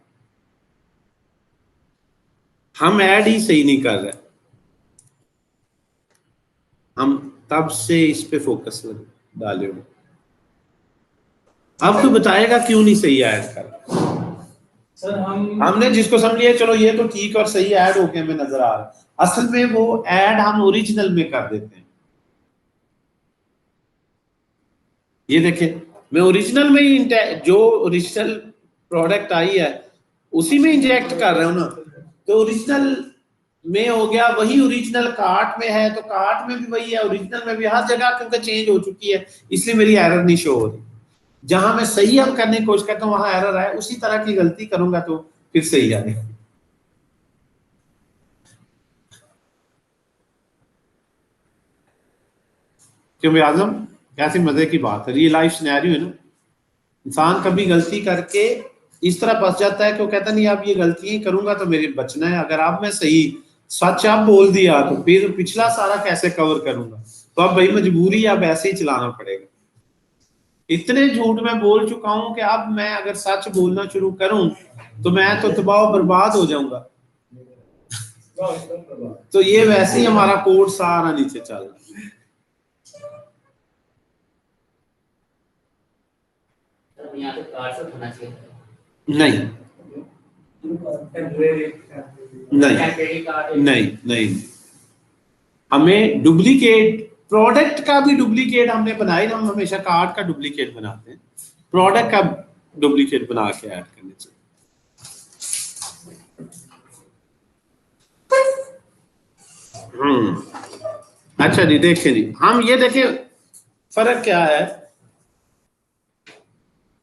हम ऐड ही सही नहीं कर रहे, हम तब से इस पे फोकस डाले हुए। अब तो बताएगा क्यों नहीं सही ऐड कर सर हमने जिसको समझ लिया चलो ये तो ठीक और सही ऐड होके हमें नजर आ रहा है, असल में वो ऐड हम ओरिजिनल में कर देते हैं। ये देखें, मैं ओरिजिनल में ही जो ओरिजिनल प्रोडक्ट आई है उसी में इंजेक्ट कर रहा हूं ना, तो ओरिजिनल में हो गया वही, ओरिजिनल कार्ट में है तो कार्ट में भी वही है, ओरिजिनल में भी, हर जगह क्योंकि चेंज हो चुकी है इसलिए मेरी एरर नहीं शो हो रही। जहां मैं सही अब करने की कोशिश करता हूं वहां एरर आए, उसी तरह की गलती करूंगा तो फिर सही आए। क्यों भाई आजम, कैसी मजे की बात है, रियल लाइफ सिनेरियो है ना। इंसान कभी गलती करके इस तरह फंस जाता है कि वो कहता नहीं अब ये गलती करूंगा तो मेरे बचना है, अगर अब मैं सही सच अब बोल दिया तो फिर पिछला सारा कैसे कवर करूंगा, तो अब भाई मजबूरी अब ऐसे ही चलाना पड़ेगा। इतने झूठ मैं बोल चुका हूं कि अब मैं अगर सच बोलना शुरू करूं तो मैं तो तबाह बर्बाद हो जाऊंगा। तो ये वैसे ही हमारा कोड सारा नीचे चल रहा है। नहीं नहीं नहीं नहीं, हमें डुप्लीकेट प्रोडक्ट का भी डुप्लीकेट हमने बनाए ना, हम हमेशा कार्ड का डुप्लीकेट बनाते हैं, प्रोडक्ट का डुप्लीकेट बना के ऐड करने चाहिए। अच्छा जी, देखें जी, हम ये देखें फर्क क्या है,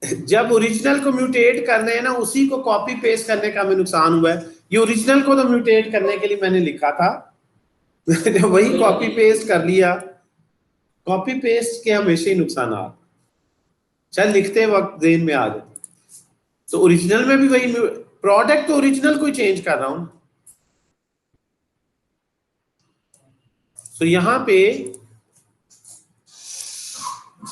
जब ओरिजिनल को म्यूटेट करने हैं ना उसी को कॉपी पेस्ट करने का हमें नुकसान हुआ है। ये ओरिजिनल को तो म्यूटेट करने के लिए मैंने लिखा था जब वही कॉपी पेस्ट कर लिया, कॉपी पेस्ट के हमेशा ही नुकसान आ, चल लिखते वक्त जेन में आ जाते, तो ओरिजिनल में भी वही प्रोडक्ट, तो ओरिजिनल को चेंज कर रहा हूं। तो यहां पे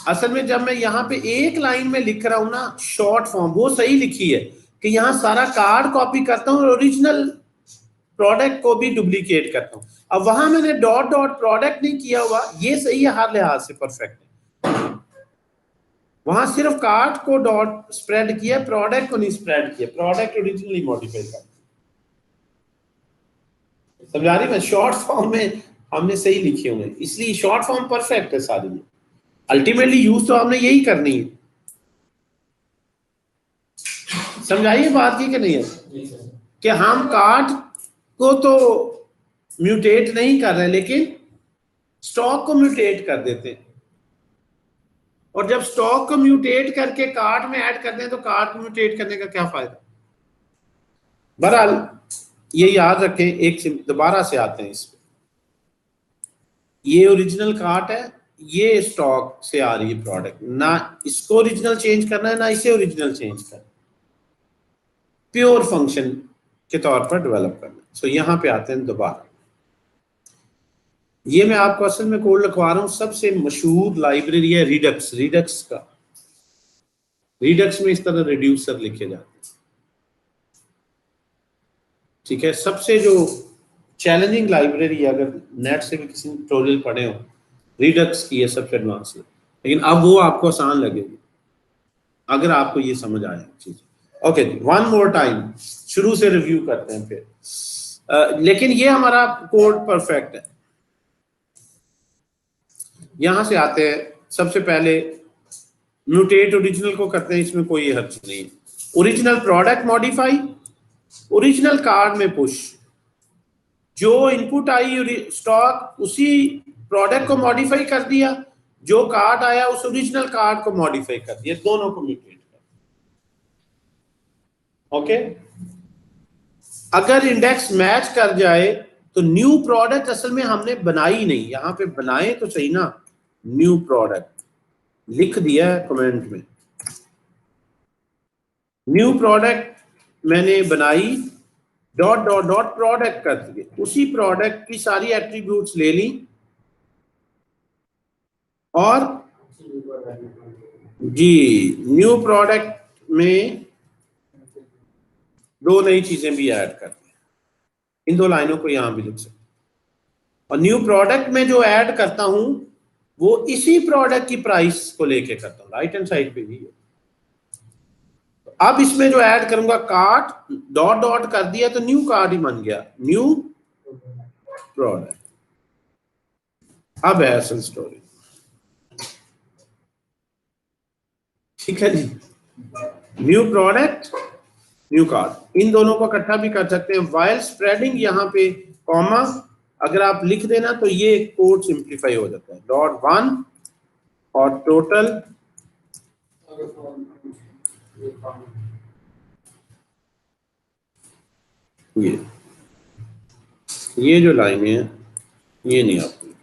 असल में जब मैं यहाँ पे एक लाइन में लिख रहा हूं ना शॉर्ट फॉर्म, वो सही लिखी है कि यहाँ सारा कार्ड कॉपी करता हूँ और ओरिजिनल प्रोडक्ट को भी डुप्लीकेट करता हूँ। अब वहां मैंने डॉट डॉट प्रोडक्ट नहीं किया हुआ, ये सही है, हर लिहाज से परफेक्ट है। वहां सिर्फ कार्ड को डॉट स्प्रेड किया, प्रोडक्ट को नहीं स्प्रेड किया, प्रोडक्ट ओरिजिनली मॉडिफाई कर। समझा रही मैं, शॉर्ट फॉर्म में हमने सही लिखे हुए, इसलिए शॉर्ट फॉर्म परफेक्ट है सारी में। अल्टीमेटली यूज तो हमने यही करनी है। समझाइए बात की कि नहीं है, कि हम कार्ड को तो म्यूटेट नहीं कर रहे लेकिन स्टॉक को म्यूटेट कर देते हैं, और जब स्टॉक को म्यूटेट करके कार्ड में ऐड करते हैं तो कार्ड को म्यूटेट करने का क्या फायदा। बहरहाल ये याद रखें, एक दोबारा से आते हैं इस पे, ये ओरिजिनल कार्ड है, ये स्टॉक से आ रही है प्रोडक्ट, ना इसको ओरिजिनल चेंज करना है ना इसे ओरिजिनल चेंज करना, प्योर फंक्शन के तौर पर डेवलप करना। सो यहां पे आते हैं दोबारा, ये मैं आपको असल में कोड लिखवा रहा हूं, सबसे मशहूर लाइब्रेरी है रिडक्स, रिडक्स का, रिडक्स में इस तरह रिड्यूसर लिखे जाते हैं, ठीक है। सबसे जो चैलेंजिंग लाइब्रेरी है, अगर नेट से भी किसी ने ट्यूटोरियल पढ़े हो, रिडक्स की है सबसे एडवांस, लेकिन अब वो आपको आसान लगेगी अगर आपको ये समझ आए चीज। ओके, वन मोर टाइम शुरू से रिव्यू करते हैं फिर। लेकिन ये हमारा कोड परफेक्ट है। यहां से आते हैं, सबसे पहले म्यूटेट ओरिजिनल को करते हैं, इसमें कोई हर्ज नहीं। Original product modify, original card में पुश, जो इनपुट आई स्टॉक उसी प्रोडक्ट को मॉडिफाई कर दिया, जो कार्ड आया उस ओरिजिनल कार्ड को मॉडिफाई कर दिया, दोनों को म्यूटेट कर। ओके, अगर इंडेक्स मैच कर जाए तो न्यू प्रोडक्ट असल में हमने बनाई नहीं, यहां पे बनाए तो सही ना, न्यू प्रोडक्ट लिख दिया है कमेंट में, न्यू प्रोडक्ट मैंने बनाई, डॉट डॉट डॉट प्रोडक्ट कर दिए, उसी प्रोडक्ट की सारी एट्रीब्यूट्स ले ली और जी न्यू प्रोडक्ट में दो नई चीजें भी ऐड कर दी। इन दो लाइनों को यहां भी लिख सकते। और न्यू प्रोडक्ट में जो ऐड करता हूं वो इसी प्रोडक्ट की प्राइस को लेके करता हूं, राइट हैंड साइड पे भी है। अब इसमें जो ऐड करूंगा कार्ट, डॉट डॉट कर दिया तो न्यू कार्ट ही बन गया, न्यू प्रोडक्ट। अब है असल स्टोरी, ठीक है जी। न्यू प्रोडक्ट, न्यू कार्ट, इन दोनों को इकट्ठा भी कर सकते हैं। वाइल स्प्रेडिंग यहाँ पे कॉमा अगर आप लिख देना तो ये कोड सिंप्लीफाई हो जाता है। डॉट वन और टोटल ये जो लाइन है ये नहीं आती।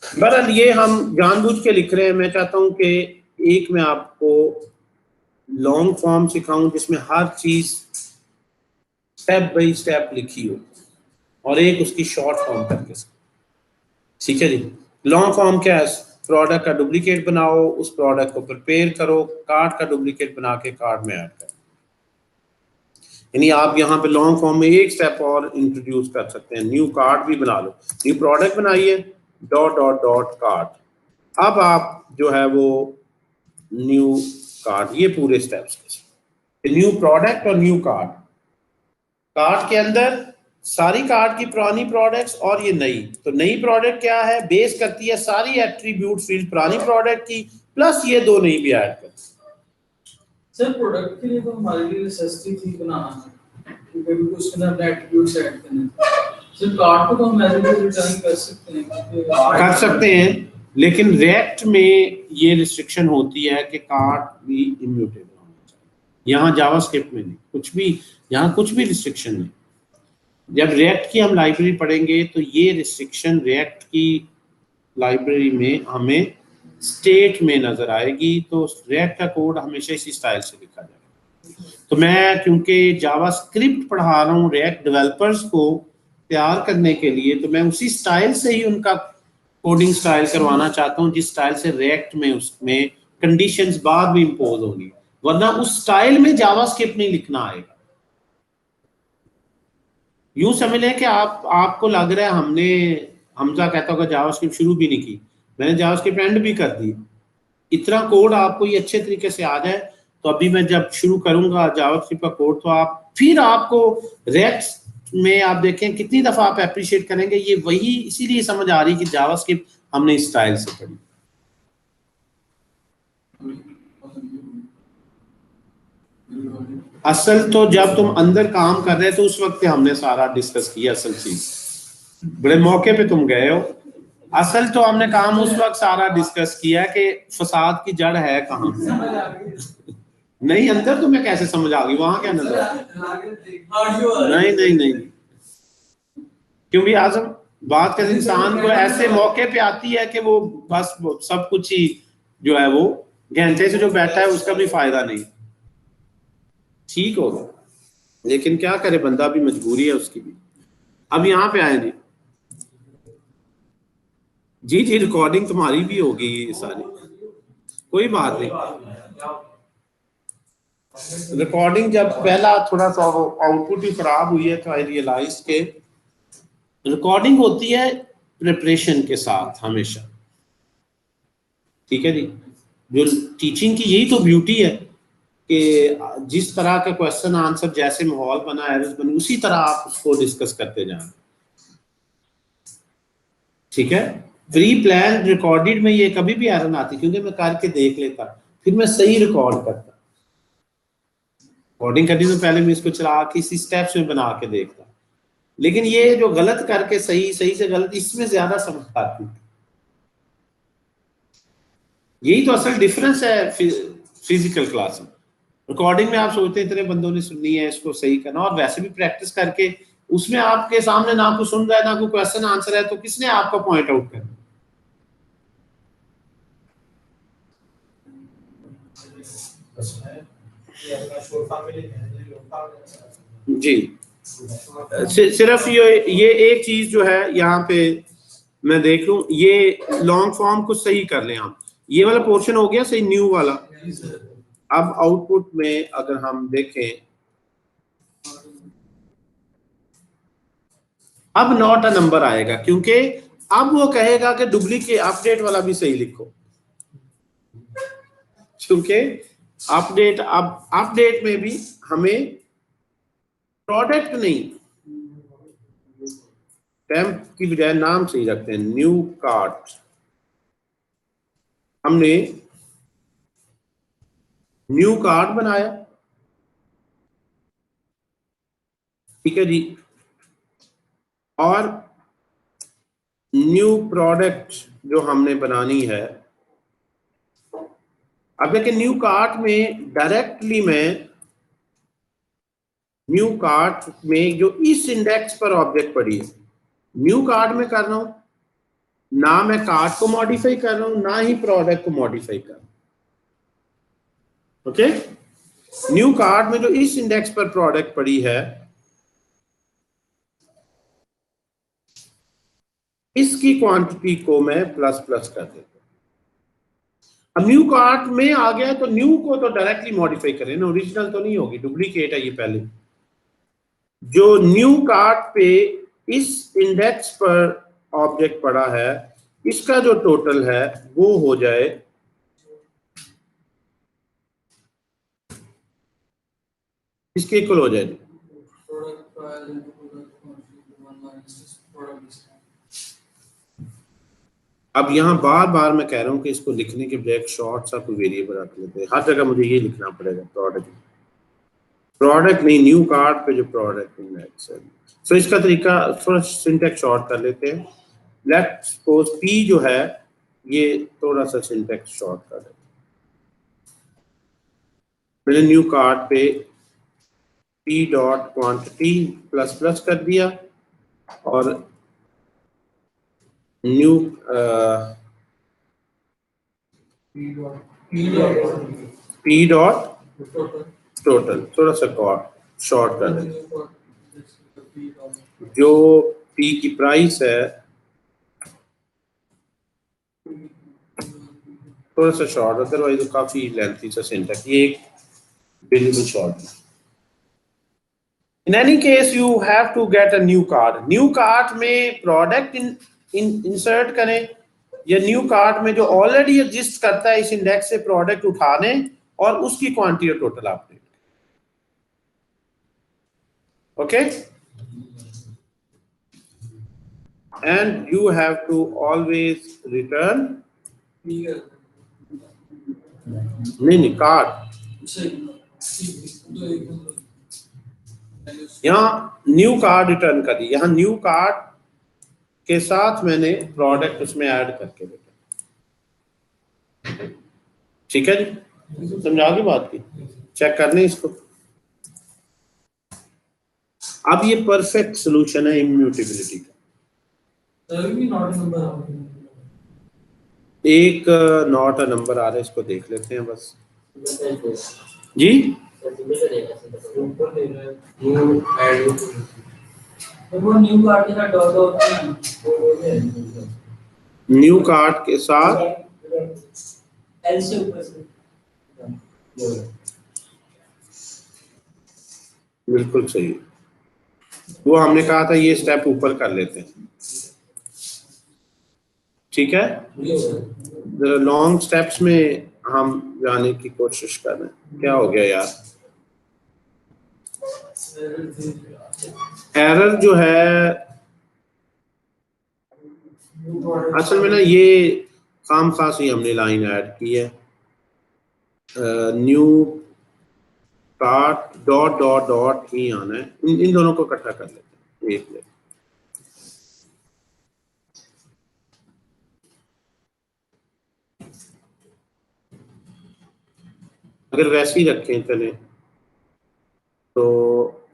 बहरहाल ये हम जानबूझ के लिख रहे हैं। मैं चाहता हूं कि एक मैं आपको लॉन्ग फॉर्म सिखाऊं जिसमें हर चीज स्टेप बाय स्टेप लिखी हो और एक उसकी शॉर्ट फॉर्म करके, ठीक है जी। लॉन्ग फॉर्म क्या है? प्रोडक्ट का डुप्लीकेट बनाओ, उस प्रोडक्ट को प्रिपेयर करो, कार्ड का डुप्लीकेट बना के कार्ड में ऐड करो। यानी आप यहाँ पे लॉन्ग फॉर्म में एक स्टेप और इंट्रोड्यूस कर सकते हैं, न्यू कार्ड भी बना लो। न्यू प्रोडक्ट बनाइए, डॉट डॉट डॉट कार्ड। अब आप जो है वो न्यू कार्ड, ये पूरे स्टेप्स न्यू प्रोडक्ट और न्यू कार्ड। कार्ड के अंदर सारी कार्ड की पुरानी प्रोडक्ट्स और ये नई। तो नई प्रोडक्ट क्या है? बेस करती है सारी एट्रीब्यूट फील्ड पुरानी प्रोडक्ट की, प्लस ये दो नई भी ऐड करती है। सर प्रोडक्ट के लिए तो हमारे लिए नेसेसिटी थी बनाना है, क्योंकि उसमें अपने एट्रीब्यूट्स ऐड करने हैं। सर कार्ड को तो हम एज इट इज रिटर्न कर सकते हैं, लेकिन रिएक्ट में ये रिस्ट्रिक्शन होती है कि कार्ड भी इम्यूटेबल होना चाहिए। यहाँ जावास्क्रिप्ट में नहीं, कुछ भी यहाँ कुछ भी रिस्ट्रिक्शन नहीं। जब रिएक्ट की हम लाइब्रेरी पढ़ेंगे तो ये रिस्ट्रिक्शन रिएक्ट की लाइब्रेरी में हमें स्टेट में नजर आएगी। तो रिएक्ट का कोड हमेशा इसी स्टाइल से लिखा जाएगा। तो मैं क्योंकि जावास्क्रिप्ट पढ़ा रहा हूँ रिएक्ट डेवलपर्स को तैयार करने के लिए, तो मैं उसी स्टाइल से ही उनका कोडिंग स्टाइल करवाना चाहता हूँ जिस स्टाइल से रिएक्ट में उसमें कंडीशंस बाद में इंपोज होंगी, वरना उस स्टाइल में जावास्क्रिप्ट नहीं लिखना आएगा। यूं समझ लें कि आपको लग रहा है हमजा कहता होगा जावास्क्रिप्ट शुरू भी नहीं की, मैंने जावास्क्रिप्ट एंड भी कर दी। इतना कोड आपको ये अच्छे तरीके से आ जाए तो अभी मैं जब शुरू करूंगा जावास्क्रिप्ट का कोड, तो आपको रिएक्ट में आप देखें कितनी दफा आप अप्रिशिएट करेंगे। ये वही इसीलिए समझ आ रही कि जावास्क्रिप्ट हमने इस स्टाइल से पढ़ी। असल तो जब तुम अंदर काम कर रहे थे उस वक्त हमने सारा डिस्कस किया। असल चीज बड़े मौके पे तुम गए हो। असल तो हमने काम उस वक्त सारा डिस्कस किया कि फसाद की जड़ है कहाँ। नहीं अंदर तुम्हें कैसे समझ आ गई? वहां क्या नजर? नहीं क्योंकि आजम बात कर इंसान को ऐसे मौके पे आती है कि वो बस सब कुछ ही जो है वो घंटे से जो बैठा है उसका भी फायदा नहीं। ठीक होगा, लेकिन क्या करे बंदा, भी मजबूरी है उसकी भी। अब यहाँ पे आए जी रिकॉर्डिंग तुम्हारी भी होगी ये सारी, कोई बात नहीं। रिकॉर्डिंग जब पहला थोड़ा सा आउटपुट ही खराब हुई है तो आई रियलाइज के रिकॉर्डिंग होती है प्रिपरेशन के साथ हमेशा, ठीक है जी। जो टीचिंग की यही तो ब्यूटी है कि जिस तरह का क्वेश्चन आंसर जैसे माहौल बना, एरर्स बनी, उसी तरह आप उसको डिस्कस करते जाएं, ठीक है। प्री प्लान रिकॉर्डेड में ये कभी भी एरर ना आती, क्योंकि मैं करके देख लेता, फिर मैं सही रिकॉर्ड करता। रिकॉर्डिंग करने से पहले मैं इसको चला के इसी स्टेप्स में बना के देखता, लेकिन ये जो गलत करके सही से गलत, इसमें ज्यादा समझ आती। यही तो असल डिफरेंस है फिजिकल क्लास में। रिकॉर्डिंग में आप सोचते हैं इतने बंदों ने सुननी है, इसको सही करना, और वैसे भी प्रैक्टिस करके उसमें आपके सामने ना कुछ सुन रहा है ना कोई क्वेश्चन आंसर है, तो किसने आपको पॉइंट आउट करना? जी सिर्फ ये एक चीज जो है यहाँ पे मैं देख लूं, ये लॉन्ग फॉर्म को सही कर लें आप। ये वाला पोर्शन हो गया सही, न्यू वाला। अब आउटपुट में अगर हम देखें, अब नॉट अ नंबर आएगा, क्योंकि अब वो कहेगा कि डुप्लीकेट अपडेट वाला भी सही लिखो, क्योंकि अपडेट, अब अपडेट में भी हमें प्रोडक्ट नहीं, टेम्प की बजाय नाम सही रखते हैं, न्यू कार्ट। हमने न्यू कार्ट बनाया, ठीक है जी, और न्यू प्रोडक्ट जो हमने बनानी है। अब देखिए न्यू कार्ट में डायरेक्टली मैं न्यू कार्ट में जो इस इंडेक्स पर ऑब्जेक्ट पड़ी है, न्यू कार्ट में कर रहा हूं, ना मैं कार्ट को मॉडिफाई कर रहा हूं, ना ही प्रोडक्ट को मॉडिफाई कर रहा हूं। ओके, न्यू कार्ट में जो इस इंडेक्स पर प्रोडक्ट पड़ी है, इसकी क्वांटिटी को मैं प्लस प्लस कर देता हूं। अब न्यू कार्ट में आ गया तो न्यू को तो डायरेक्टली मॉडिफाई करें ना, ओरिजिनल तो नहीं होगी, डुप्लीकेट है ये। पहले जो न्यू कार्ट पे इस इंडेक्स पर ऑब्जेक्ट पड़ा है, इसका जो टोटल है वो हो जाए इसके इक्वल हो जाए। अब यहाँ बार बार मैं कह रहा हूँ कि इसको लिखने के बजाय शॉर्ट सा कोई वेरिएबल रख लेते हैं, हर जगह मुझे ये लिखना पड़ेगा प्रोडक्ट नहीं, न्यू कार्ट पे जो प्रोडक्ट इंडेक्स है। सो इसका तरीका थोड़ा सिंटैक्स शॉर्ट कर लेते हैं। लेट्स सपोज पी जो है ये थोड़ा सा सिंटैक्स शॉर्ट कर देते हैं। मैंने न्यू कार्ट पे P dot quantity plus plus कर दिया और न्यू पी डॉट टोटल थोड़ा सा शॉर्ट कर दें। जो पी की प्राइस है थोड़ा सा शॉर्ट, अदरवाइज काफी लेंथी सा सिंटैक्स, ये एक बिल्कुल शॉर्ट है। In any case, you have to get a new card. New card में product insert करें, या न्यू कार्ट में जो ऑलरेडी एग्जिस्ट करता है इस इंडेक्स से प्रोडक्ट उठाने और उसकी quantity total update. Okay, and you have to always return नहीं कार्ट। यहाँ न्यू कार्ड रिटर्न कर दी, यहाँ न्यू कार्ड के साथ मैंने प्रोडक्ट उसमें ऐड करके बेटा। ठीक है जी, समझा की बात की, चेक करने इसको। अब ये परफेक्ट सॉल्यूशन है इम्यूटेबिलिटी का। एक नॉट अ नंबर आ रहा है, इसको देख लेते हैं बस जी। वो न्यू कार्ड के साथ डॉट होता है, न्यू कार्ड के साथ एल से ऊपर से बिल्कुल सही। वो हमने कहा था ये स्टेप ऊपर कर लेते हैं, ठीक है। जरा लॉन्ग स्टेप्स में हम जाने की कोशिश कर रहे हैं। क्या हो गया यार, एरर जो है असल में ना ये काम खास ही हमने लाइन ऐड की है, new cart dot dot dot ही आना है। इन दोनों को इकट्ठा कर लेते हैं एक ले। अगर वैसे ही रखें चले तो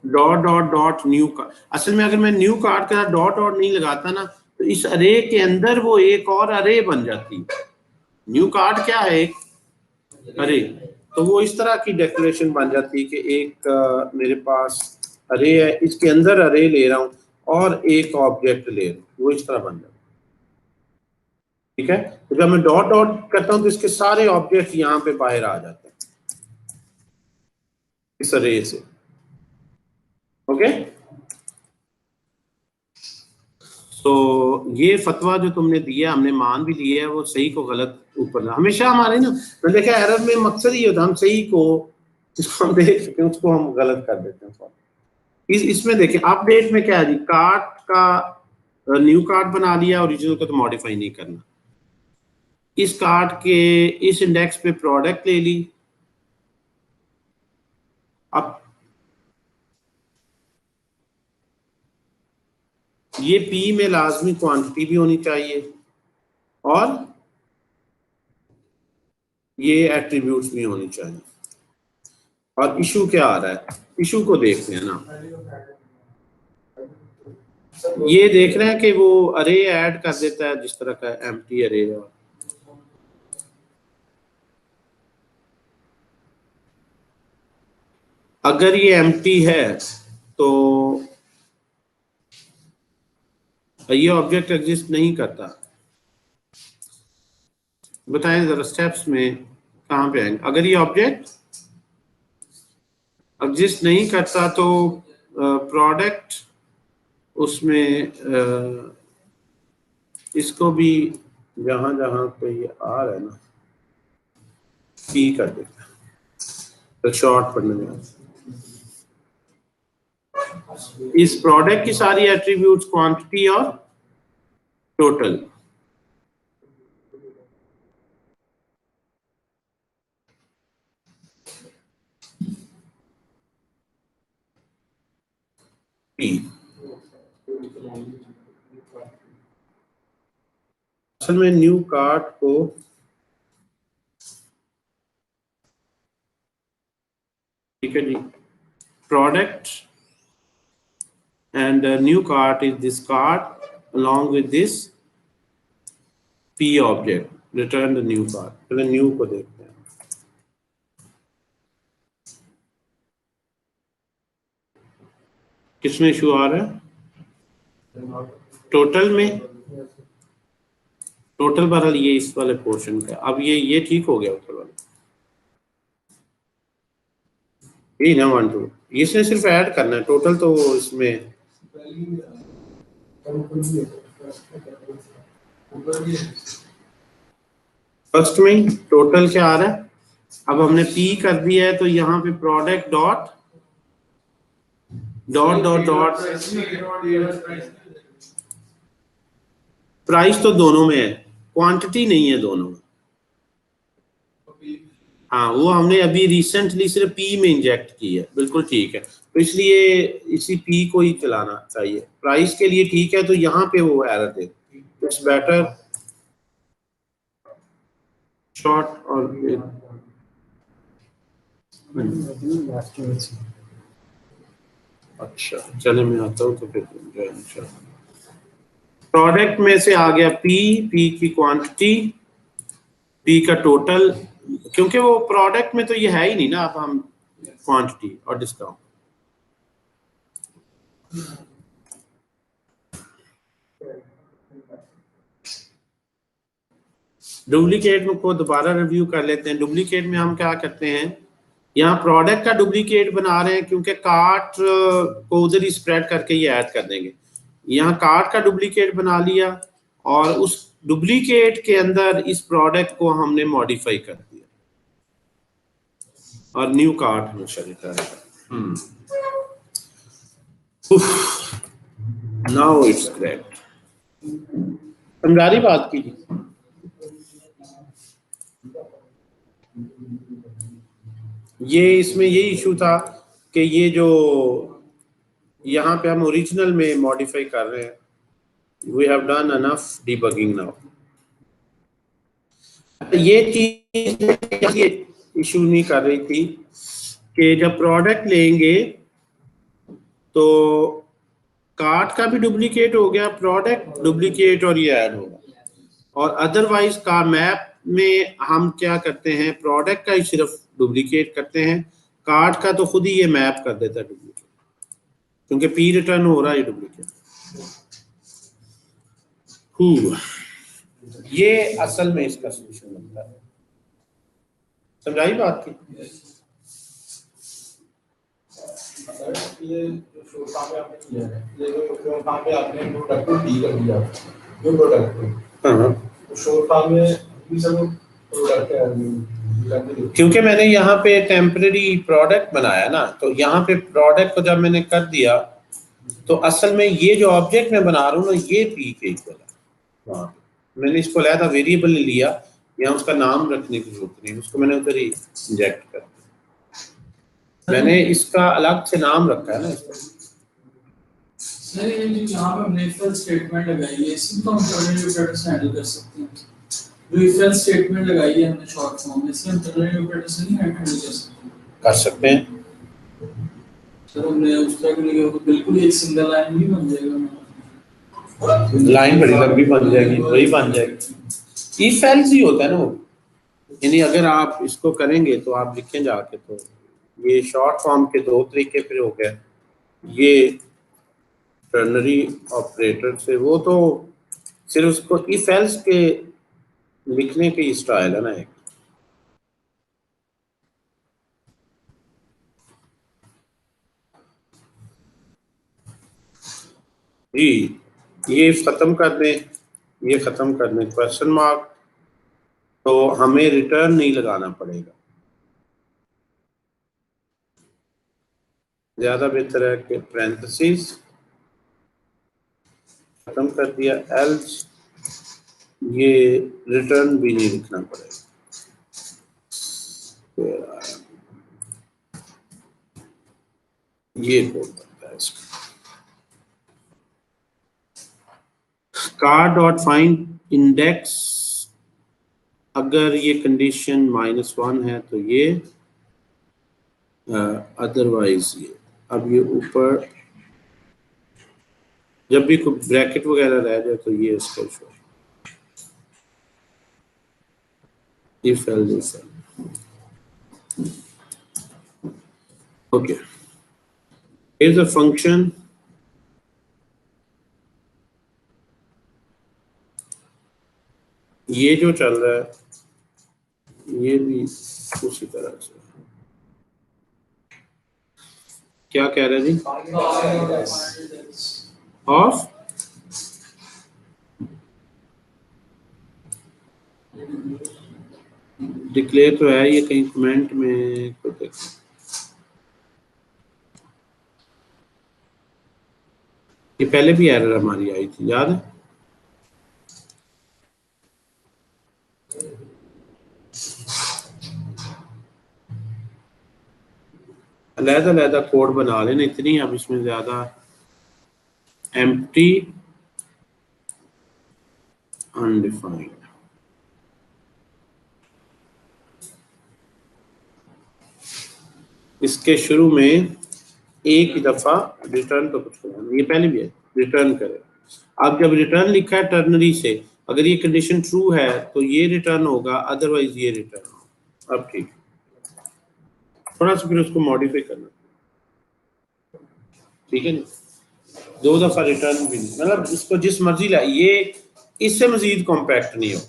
dot dot dot new card, असल में अगर मैं न्यू कार्ड का डॉट डॉट नहीं लगाता ना तो इस अरे के अंदर वो एक और अरे बन जाती है। न्यू कार्ड क्या है, एक अरे, तो वो इस तरह की डेकोरेशन बन जाती है कि एक मेरे पास अरे है, इसके अंदर अरे ले रहा हूँ और एक ऑब्जेक्ट ले रहा हूँ, वो इस तरह बन जाता है। ठीक है, तो जब मैं डॉट डॉट करता हूँ तो इसके सारे ऑब्जेक्ट यहाँ पे बाहर आ जाते हैं इस अरे से। ओके, तो ये फतवा जो तुमने दिया हमने मान भी लिया है, वो सही को गलत ऊपर हमेशा हमारे ना, मैं देखा एरर में मकसद ही होता है हम सही को जिसको हम देख सकते हैं उसको हम गलत कर देते हैं। इसमें देखिए अपडेट में क्या है जी, कार्ट का न्यू कार्ट बना लिया, ओरिजिनल को तो मॉडिफाई नहीं करना। इस कार्ट के इस इंडेक्स पे प्रोडक्ट ले ली, अब ये पी में लाजमी क्वांटिटी भी होनी चाहिए और ये एट्रीब्यूट्स भी होनी चाहिए। और इशू क्या आ रहा है, इशू को देखते हैं ना, ये देख रहे हैं कि वो अरे ऐड कर देता है जिस तरह का एम्प्टी अरे है। अगर ये एम्प्टी है तो ये ऑब्जेक्ट एग्जिस्ट नहीं करता। बताएं जरा स्टेप्स में कहाँ पे आएंगे। अगर ये ऑब्जेक्ट एग्जिस्ट नहीं करता तो प्रोडक्ट उसमें इसको भी जहां जहां पे ये आ रहा है ना पी कर देता है, तो शॉर्ट पढ़ने में इस प्रोडक्ट की सारी एट्रीब्यूट्स क्वांटिटी और टोटल, पी असल में न्यू कार्ट को ठीक है जी, product and new cart is this cart along with this p object, return the new cart। पहले न्यू को देखते हैं, किसमें इशू आ रहा है, टोटल में, टोटल बहरहाल ये इस वाले पोर्शन का। अब ये ठीक हो गया ऊपर वाला, ये ना 1 2 इसने सिर्फ ऐड करना है, टोटल तो इसमें फर्स्ट में टोटल क्या आ रहा है। अब हमने पी कर दिया है तो यहाँ पे product dot dot dot dot price तो दोनों में है, क्वांटिटी नहीं है दोनों में। हाँ वो हमने अभी रिसेंटली सिर्फ पी में इंजेक्ट की है, बिल्कुल ठीक है, तो इसलिए इसी पी को ही चलाना चाहिए। प्राइस के लिए ठीक है, तो यहाँ पे वो error they, it's better short और अच्छा चले मैं आता हूँ तो फिर प्रोडक्ट में से आ गया पी की क्वांटिटी, पी का टोटल, क्योंकि वो प्रोडक्ट में तो ये है ही नहीं ना, अब हम क्वांटिटी और डिस्काउंट। डुप्लीकेट को दोबारा रिव्यू कर लेते हैं। डुप्लीकेट में हम क्या करते हैं, यहाँ प्रोडक्ट का डुप्लीकेट बना रहे हैं क्योंकि कार्ट को उधर ही स्प्रेड करके ये ऐड कर देंगे। यहाँ कार्ट का डुप्लीकेट बना लिया और उस डुप्लीकेट के अंदर इस प्रोडक्ट को हमने मॉडिफाई कर दिया और न्यू कार्ट में शरीक है। Now it's great. समझारी बात कीजिए। ये इसमें ये इशू था कि ये जो यहाँ पे हम ओरिजिनल में मॉडिफाई कर रहे हैं, we have done enough debugging now. ये चीज इशू नहीं कर रही थी कि जब प्रोडक्ट लेंगे तो कार्ट का भी डुप्लीकेट हो गया, प्रोडक्ट डुप्लीकेट और ये ऐड होगा, और अदरवाइज का मैप में हम क्या करते हैं, प्रोडक्ट का ही सिर्फ डुप्लीकेट करते हैं, कार्ड का तो खुद ही ये मैप कर देता है डुप्लीकेट, क्योंकि पी रिटर्न हो रहा है डुप्लीकेट। ये असल में इसका सोल्यूशन बनता है। समझाई बात की? ये जो शोर काम पे आपने किया है, ये जो शोर काम पे आपने प्रोडक्ट को डी कर दिया, जो प्रोडक्ट को, हाँ, तो शोर काम में भी सब प्रोडक्ट है, क्योंकि मैंने यहाँ पे टेम्परेरी प्रोडक्ट बनाया ना, तो यहाँ पे प्रोडक्ट को जब मैंने कर दिया तो असल में ये जो ऑब्जेक्ट मैं बना रहा हूँ ना, ये पी के इक्वल है। हाँ, मैंने इसको लाया था, वेरिएबल नहीं लिया, यहाँ उसका नाम रखने की जरूरत नहीं, उसको मैंने उधर ही इंजेक्ट कर दिया। मैंने इसका अलग से नाम रखा है ना इसका। सर ये जो यहाँ पे हमने इफ एल्स स्टेटमेंट लगाई है, इसमें तो हम टर्नरी ऑपरेटर्स हैंडल कर सकते हैं। जो इफ एल्स स्टेटमेंट लगाई है हमने शॉर्ट फॉर्म में, इसमें हम टर्नरी ऑपरेटर्स नहीं हैंडल कर सकते। कर सकते हैं सर हमने उस तरह के लिए तो बिल्कुल एक सिंगल लाइन भी बन जाएगा, लाइन बड़ी लंबी बन जाएगी, वही बन जाएगी। इफ एल्स ही होता है ना वो, यानी अगर आप इसको करेंगे तो आप लिखें जाके, तो ये शॉर्ट फॉर्म के दो तरीके फिर हो गए। ये टर्नरी ऑपरेटर से, वो तो सिर्फ उसको इफ एल्स के लिखने की स्टाइल है ना एक। जी, ये खत्म कर दें, ये खत्म कर दें क्वेश्चन मार्क, तो हमें रिटर्न नहीं लगाना पड़ेगा। ज्यादा बेहतर है कि पैरेंथेसिस खत्म कर दिया, एल्स ये रिटर्न भी नहीं लिखना पड़ेगा। ये कोड बनता है इसका। कार डॉट फाइंड इंडेक्स, अगर ये कंडीशन -1 है तो ये, अदरवाइज ये, अब ये ऊपर जब भी कोई ब्रैकेट वगैरह रह जाए तो ये इसको show if else okay. here's a function, ये जो चल रहा है ये भी उसी तरह से। क्या कह रहे हैं जी? ऑफ डिक्लेयर तो है, ये कहीं कमेंट में को देखो, ये पहले भी एरर हमारी आई थी, याद है? अलग-अलग कोड बना लेना, इतनी अब इसमें ज्यादा एम्प्टी अनडिफाइंड, इसके शुरू में एक ही दफा रिटर्न तो कुछ करना, ये पहले भी है, रिटर्न करें। अब जब रिटर्न लिखा है टर्नरी से, अगर ये कंडीशन ट्रू है तो ये रिटर्न होगा, अदरवाइज ये रिटर्न होगा। अब ठीक, थोड़ा सा फिर उसको मॉडिफाई करना, ठीक है ना? 2 दफा रिटर्न भी, मतलब इसको जिस मर्जी ला, ये इससे मजीद कॉम्पैक्ट नहीं हो।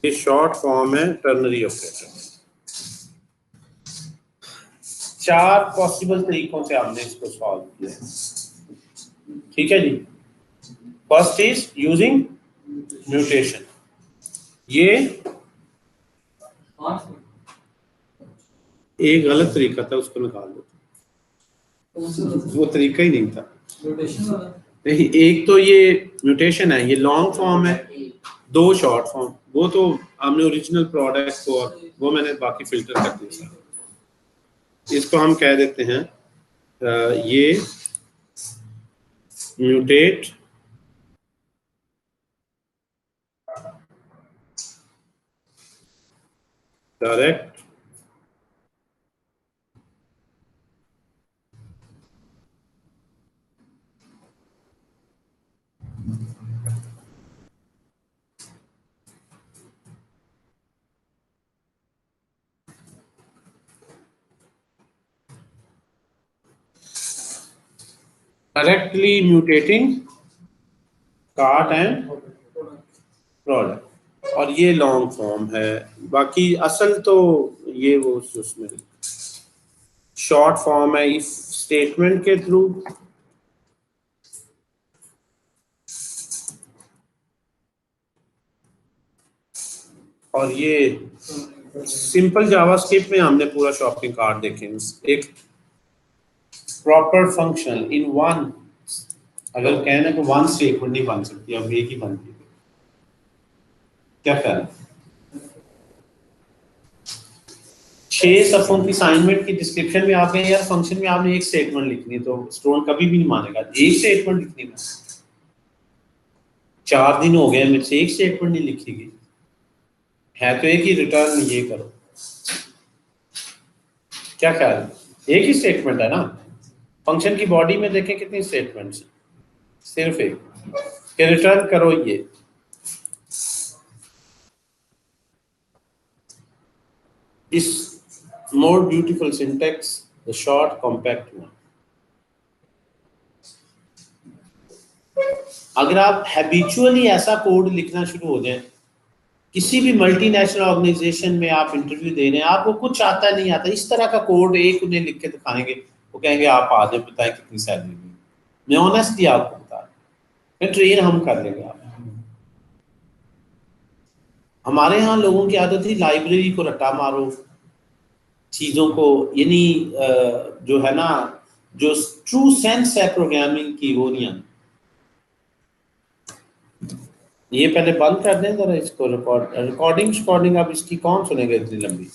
ये शॉर्ट फॉर्म है टर्नरी ऑपरेटर। 4 पॉसिबल तरीकों से हमने इसको सॉल्व किया है, ठीक है जी। फर्स्ट इज यूजिंग म्यूटेशन, ये एक गलत तरीका था, उसको निकाल दो, वो तरीका ही नहीं था। नहीं, एक तो ये म्यूटेशन है, ये लॉन्ग फॉर्म है, 2 शॉर्ट फॉर्म, वो तो हमने ओरिजिनल प्रोडक्ट को, वो मैंने बाकी फिल्टर कर दिया। इसको हम कह देते हैं ये mutate direct correctly mutating cart and product, और ये लॉन्ग फॉर्म है। बाकी असल तो ये वो उसमें शॉर्ट फॉर्म है इफ स्टेटमेंट के थ्रू। और ये सिंपल जावास्क्रिप्ट में हमने पूरा शॉपिंग कार्ट देखे, एक प्रॉपर फंक्शन इन वन, अगर कहने को वन स्टेटमेंट नहीं बन सकती, अब एक ही बनती है, क्या कहना? 6 सफ़ों की असाइनमेंट की डिस्क्रिप्शन में आप गए यार फंक्शन में आपने एक स्टेटमेंट लिखनी, तो स्टूडेंट कभी भी नहीं मानेगा एक स्टेटमेंट लिखनी में। 4 दिन हो गए मेरे से एक स्टेटमेंट नहीं लिखी गई है, तो एक ही रिटर्न ये करो, क्या ख्याल है? एक ही स्टेटमेंट है ना। फंक्शन की बॉडी में देखें कितनी स्टेटमेंट्स, सिर्फ एक कि रिटर्न करो ये। इस more beautiful syntax, the short compact one. अगर आप हैबिचुअली ऐसा कोड लिखना शुरू हो जाए, किसी भी मल्टीनेशनल ऑर्गेनाइजेशन में आप इंटरव्यू दे रहे हैं, आपको कुछ आता नहीं आता, इस तरह का कोड एक उन्हें लिख के दिखाएंगे, वो कहेंगे आप आ जाए, बताएं कितनी सैलरी दी। मैं ऑनेस्टली आपको बता रहा हूं, ट्रेन हम कर लेंगे आप। हमारे यहाँ लोगों की आदत थी लाइब्रेरी को रट्टा मारो, चीज़ों को, यानी जो है ना, जो ट्रू सेंस है प्रोग्रामिंग की वो नहीं आती। ये पहले बंद कर दें जरा इसको, रिकॉर्डिंग अब इसकी कौन सुनेगा इतनी लंबी।